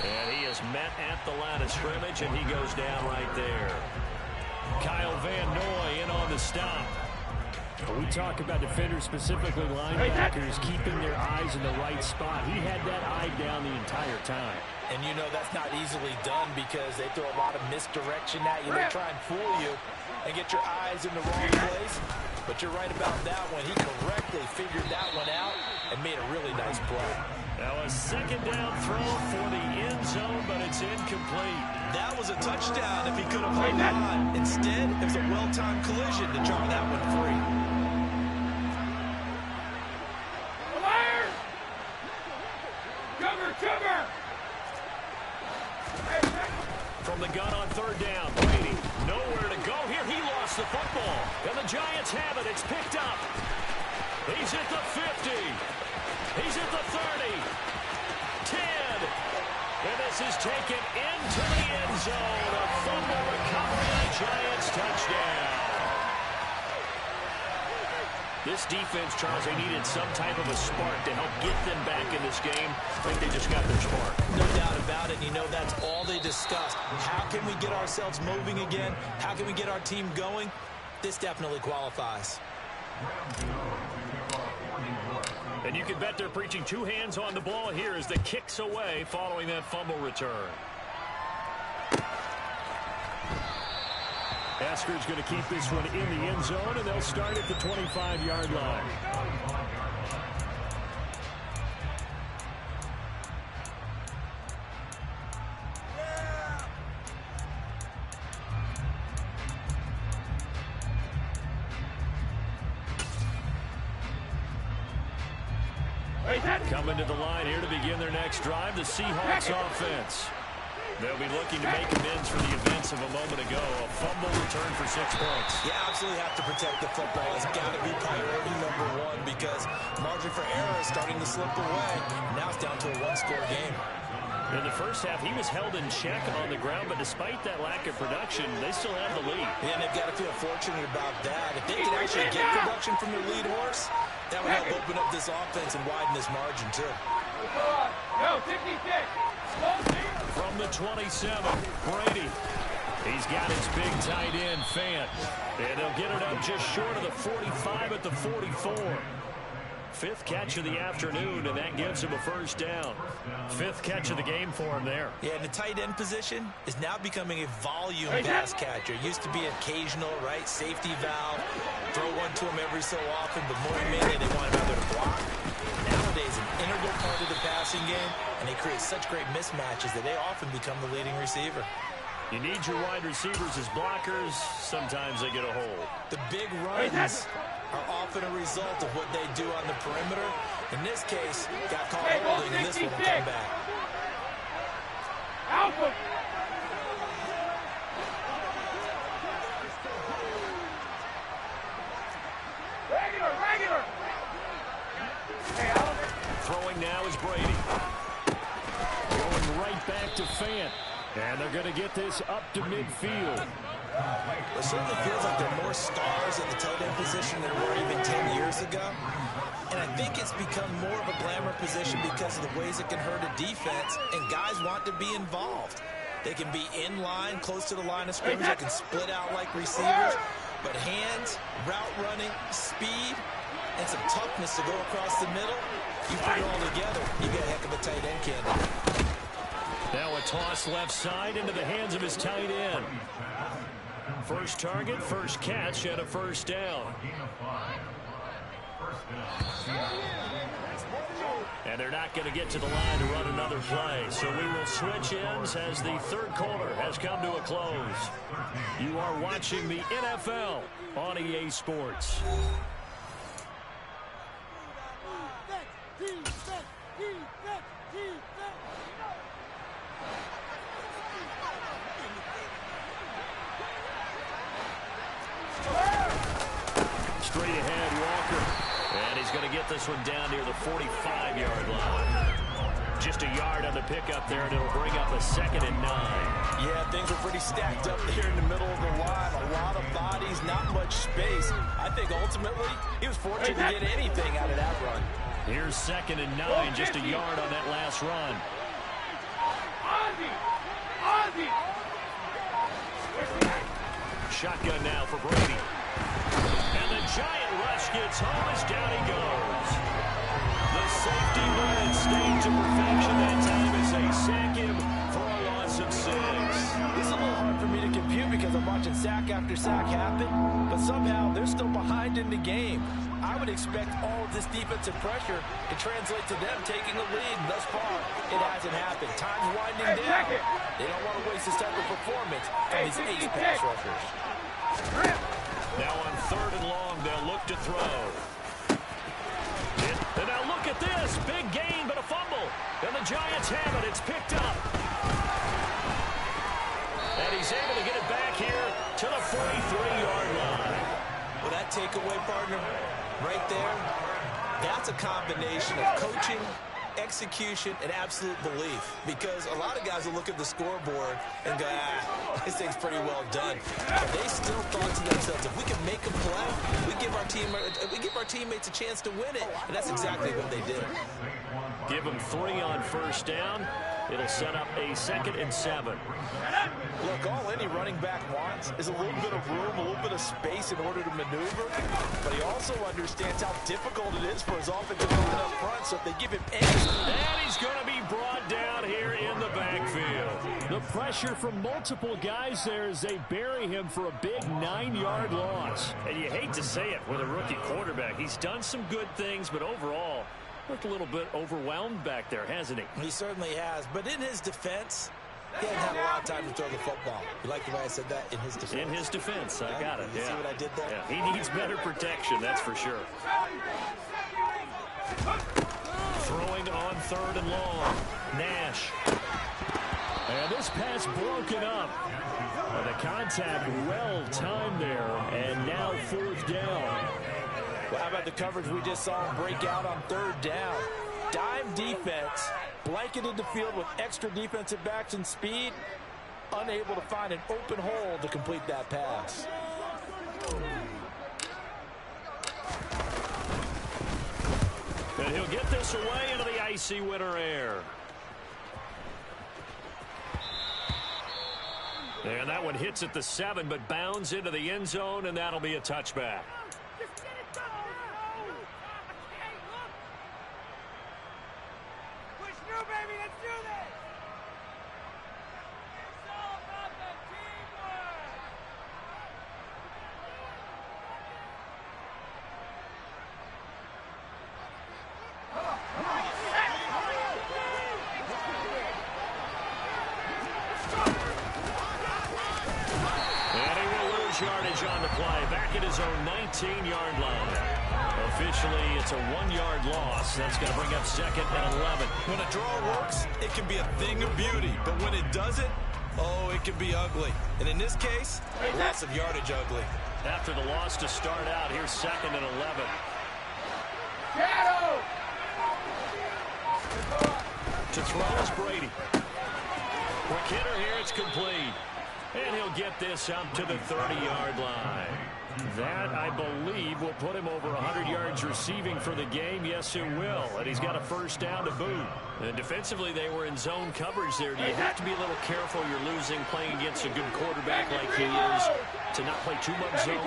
And he is met at the line of scrimmage, and he goes down right there. Kyle Van Noy in on the stop. We talk about defenders, specifically linebackers, keeping their eyes in the right spot. He had that eye down the entire time. And you know that's not easily done because they throw a lot of misdirection at you. They try and fool you and get your eyes in the wrong place. But you're right about that one. He correctly figured that one out and made a really nice play. Now a 2nd down throw for the end zone, but it's incomplete. That was a touchdown if he could have hung on. Instead, it was a well-timed collision to draw that one free. sugar! From the gun on third down, Brady, nowhere to go here. He lost the football, and the Giants have it. It's picked up. He's at the 50. He's at the 30. 10. And this is taken into the end zone. A fumble recovery, and a Giants touchdown. This defense, Charles, they needed some type of a spark to help get them back in this game. I think they just got their spark. No doubt about it. You know, that's all they discussed. How can we get ourselves moving again? How can we get our team going? This definitely qualifies. And you can bet they're preaching two hands on the ball here as the kick's away following that fumble return. Asker's going to keep this one in the end zone, and they'll start at the 25-yard line. Coming to the line here to begin their next drive, the Seahawks offense. They'll be looking to make amends for the events of a moment ago. A fumble return for 6 points. You absolutely have to protect the football. It's got to be priority number one because margin for error is starting to slip away. Now it's down to a one-score game. In the first half, he was held in check on the ground, but despite that lack of production, they still have the lead. Yeah, and they've got to feel fortunate about that. If they can actually get production from their lead horse, that would help open up this offense and widen this margin, too. Yo, 56. From the 27, Brady. He's got his big tight end, Fant. And they'll get it up just short of the 45 at the 44. Fifth catch of the afternoon, and that gives him a first down. Fifth catch of the game for him there. Yeah, and the tight end position is now becoming a volume pass catcher. It used to be occasional, right? Safety valve. Throw one to him every so often, but more mainly they want him out there to block. Nowadays, an integral part of the passing game, and they create such great mismatches that they often become the leading receiver. You need your wide receivers as blockers. Sometimes they get a hold. The big runs are often a result of what they do on the perimeter. In this case, got caught holding, and this one will come back. Alpha. Regular. Throwing now is Brady. Going right back to Fant. And they're going to get this up to midfield. It certainly feels like there are more stars at the tight end position than there were even 10 years ago. And I think it's become more of a glamour position because of the ways it can hurt a defense, and guys want to be involved. They can be in line, close to the line of scrimmage. They can split out like receivers. But hands, route running, speed, and some toughness to go across the middle, you put it all together, you get a heck of a tight end candidate. Now a toss left side into the hands of his tight end. First target, first catch, and a first down. And they're not going to get to the line to run another play. So we will switch ends as the third quarter has come to a close. You are watching the NFL on EA Sports. Straight ahead, Walker. And he's going to get this one down near the 45-yard line. Just a yard on the pickup there, and it'll bring up a 2nd and 9. Yeah, things were pretty stacked up there in the middle of the line. A lot of bodies, not much space. I think ultimately he was fortunate to get anything out of that run. Here's 2nd and 9, just a yard on that last run. Ozzy! Shotgun now for Brady. And the giant rush gets home as down he goes. The safety led stayed to perfection that time as they sack him for a loss of 6. This is a little hard for me to compute because I'm watching sack after sack happen, but somehow they're still behind in the game. I would expect all of this defensive pressure to translate to them taking the lead. Thus far, it hasn't happened. Time's winding down. They don't want to waste this type of performance from these ace pass rushers. Now on 3rd and long, they'll look to throw. And now look at this. Big gain, but a fumble. And the Giants have it. It's picked up. And he's able to get it back here to the 43-yard line. Well, that takeaway, partner, right there, that's a combination of coaching, execution, and absolute belief. Because a lot of guys will look at the scoreboard and go, this thing's pretty well done. But they still thought to themselves, if we can make a play, we give our teammates a chance to win it. And that's exactly what they did. Give them 3 on first down. It'll set up a 2nd and 7. Look, all any running back wants is a little bit of room, a little bit of space in order to maneuver. But he also understands how difficult it is for his offensive line up front. So if they give him any... And he's going to be brought down here in the backfield. The pressure from multiple guys there as they bury him for a big 9-yard loss. And you hate to say it with a rookie quarterback. He's done some good things, but overall, looked a little bit overwhelmed back there, hasn't he? He certainly has. But in his defense, he hasn't had a lot of time to throw the football. You like the way I said that? In his defense. In his defense. I got it. You see what I did there? Yeah, he needs better protection, that's for sure. Throwing on 3rd and long. Nash. And this pass broken up. The contact well timed there. And now 4th down. Well, how about the coverage we just saw him break out on 3rd down? Dime defense, blanketed the field with extra defensive backs and speed, unable to find an open hole to complete that pass. And he'll get this away into the icy winter air. And that one hits at the 7, but bounds into the end zone, and that'll be a touchback. Yardage on the play, back at his own 19-yard line. Officially, it's a 1-yard loss. That's going to bring up 2nd and 11. When a draw works, it can be a thing of beauty. But when it doesn't, oh, it can be ugly. And in this case, loss of yardage ugly. After the loss to start out, here's 2nd and 11. To throw is Brady. Quick hitter here, it's complete. And he'll get this up to the 30-yard line. That, I believe, will put him over 100 yards receiving for the game. Yes, it will. And he's got a first down to boot. And defensively, they were in zone coverage there. Do you have to be a little careful you're losing playing against a good quarterback like he is to not play too much zone?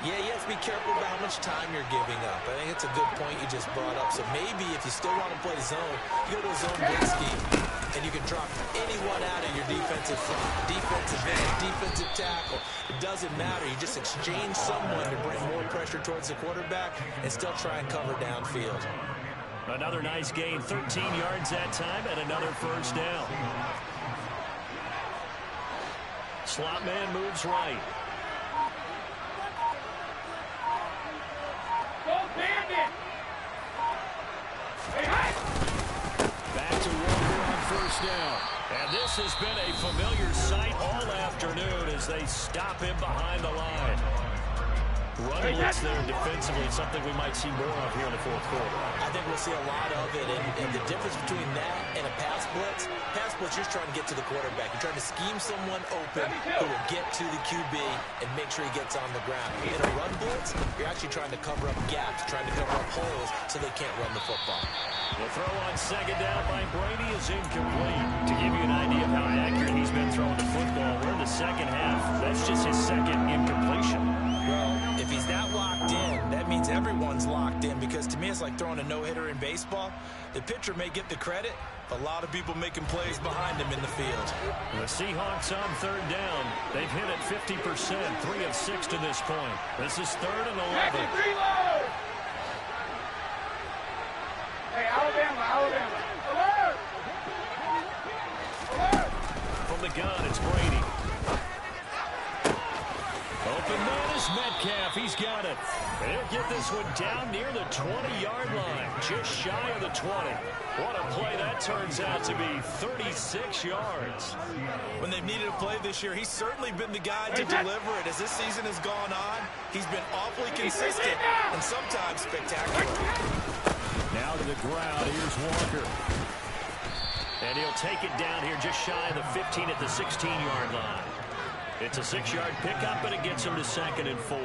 Yeah, you have to be careful about how much time you're giving up. I think it's a good point you just brought up. So maybe if you still want to play zone, you go to a zone blitz scheme. And you can drop anyone out of your defensive front, defensive end, defensive tackle. It doesn't matter. You just exchange someone to bring more pressure towards the quarterback and still try and cover downfield. Another nice gain, 13 yards that time, and another first down. Slot man moves right. Back to Walker on first down. And this has been a familiar sight all afternoon as they stop him behind the line. Run blitz there defensively, something we might see more of here in the 4th quarter. I think we'll see a lot of it. And the difference between that and a pass blitz, you're just trying to get to the quarterback. You're trying to scheme someone open who will get to the QB and make sure he gets on the ground. In a run blitz, you're actually trying to cover up gaps, trying to cover up holes so they can't run the football. The throw on 2nd down by Brady is incomplete. To give you an idea of how accurate he's been throwing the football, we're in the second half. That's just his 2nd incompletion. Well, if he's that locked in, that means everyone's locked in, because to me it's like throwing a no-hitter in baseball. The pitcher may get the credit, but a lot of people making plays behind him in the field. The Seahawks on 3rd down. They've hit it 50%, 3 of 6 to this point. This is 3rd and 11. Hey, Alabama. Alert! From the gun, it's Brady. Open man is Metcalf. He's got it. And he'll get this one down near the 20-yard line, just shy of the 20. What a play that turns out to be, 36 yards. When they've needed a play this year, he's certainly been the guy to deliver it. As this season has gone on, he's been awfully consistent and sometimes spectacular. Now to the ground. Here's Walker. And he'll take it down here just shy of the 15 at the 16-yard line. It's a 6-yard pickup, and it gets him to 2nd and 4.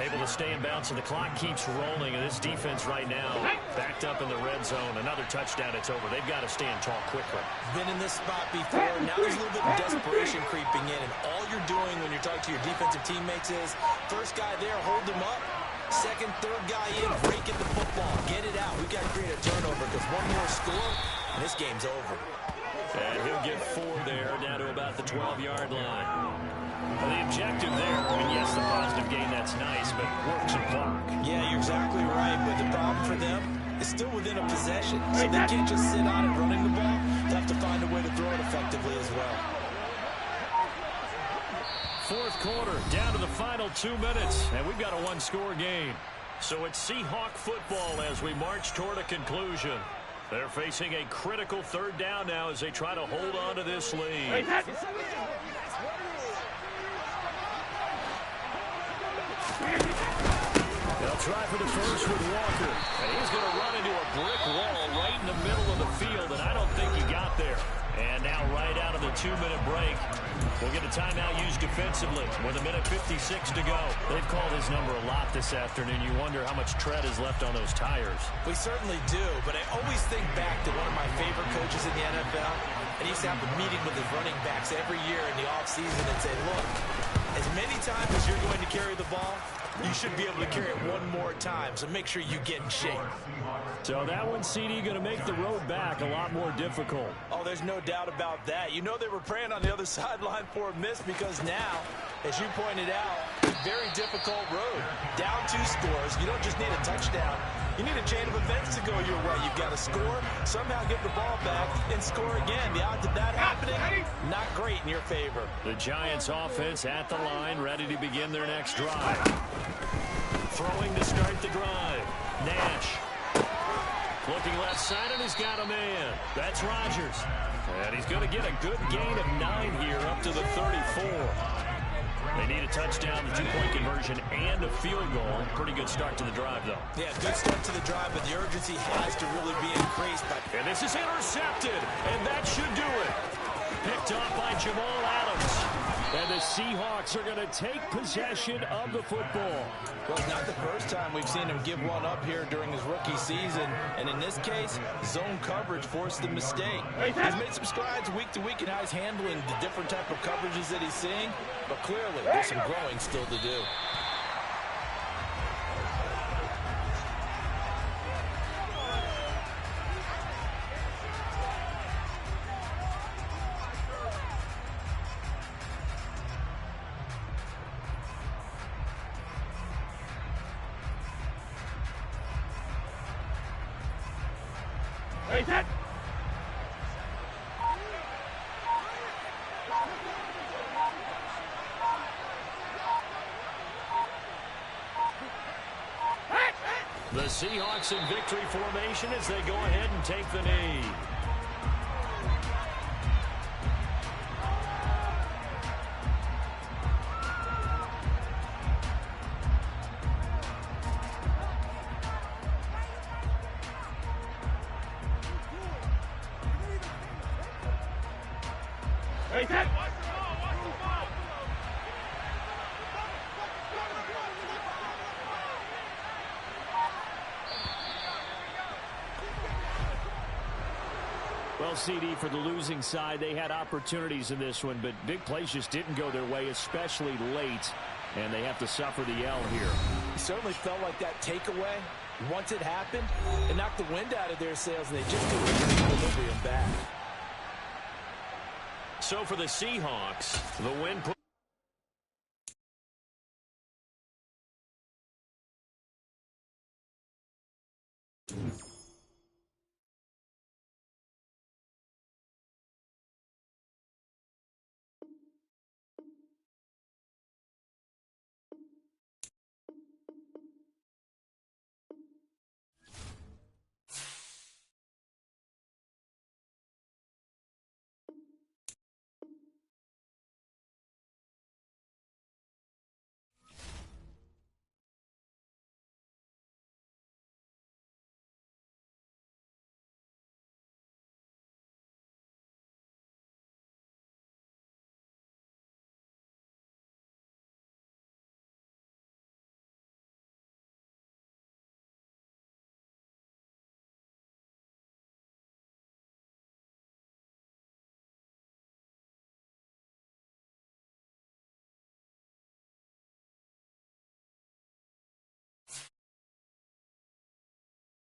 Able to stay in bounds, and the clock keeps rolling. And this defense right now backed up in the red zone. Another touchdown, it's over. They've got to stand tall quickly. Been in this spot before. Now there's a little bit of desperation creeping in, and all you're doing when you're talking to your defensive teammates is first guy there, hold him up. Second, third guy in, break at the football. Get it out. We've got to create a turnover because one more score, and this game's over. And he'll get 4 there, down to about the 12-yard line. Well, the objective there, I mean, yes, the positive gain, that's nice, but works some clock. Yeah, you're exactly right, but the problem for them is still within a possession. So they can't just sit on it running the ball. They have to find a way to throw it effectively as well. Fourth quarter, down to the final 2 minutes, and we've got a one-score game. So it's Seahawk football as we march toward a conclusion. They're facing a critical third down now as they try to hold on to this lead. They'll try for the first with Walker. And he's going to run into a brick wall right in the middle of the field, and I don't think he got there. And now right out of the 2-minute break, we'll get a timeout used defensively with 1:56 to go. They've called his number a lot this afternoon. You wonder how much tread is left on those tires. We certainly do, but I always think back to one of my favorite coaches in the NFL, and he used to have a meeting with his running backs every year in the offseason and say, look, as many times as you're going to carry the ball, you should be able to carry it one more time, so make sure you get in shape. So that one, CD, going to make the road back a lot more difficult. Oh, there's no doubt about that. You know they were praying on the other sideline for a miss because now, as you pointed out, a very difficult road. Down 2 scores. You don't just need a touchdown. You need a chain of events to go your way. You've got to score, somehow get the ball back, and score again. The odds of that happening, not great in your favor. The Giants offense at the line, ready to begin their next drive. Throwing to start the drive. Nash. Looking left side, and he's got a man. That's Rodgers. And he's going to get a good gain of 9 here up to the 34. They need a touchdown, the 2-point conversion, and a field goal. Pretty good start to the drive, though. Yeah, good start to the drive, but the urgency has to really be increased. And this is intercepted, and that should do it. Picked off by Jamal Adams. And the Seahawks are going to take possession of the football. Well, it's not the first time we've seen him give one up here during his rookie season. And in this case, zone coverage forced the mistake. He's made some strides week to week in how he's handling the different type of coverages that he's seeing. But clearly, there's some growing still to do. The Seahawks in victory formation as they go ahead and take the knee. Well, CD, for the losing side, they had opportunities in this one, but big plays just didn't go their way, especially late, and they have to suffer the L here. It certainly felt like that takeaway, once it happened, it knocked the wind out of their sails, and they just couldn't get the equilibrium back. So for the Seahawks, the win.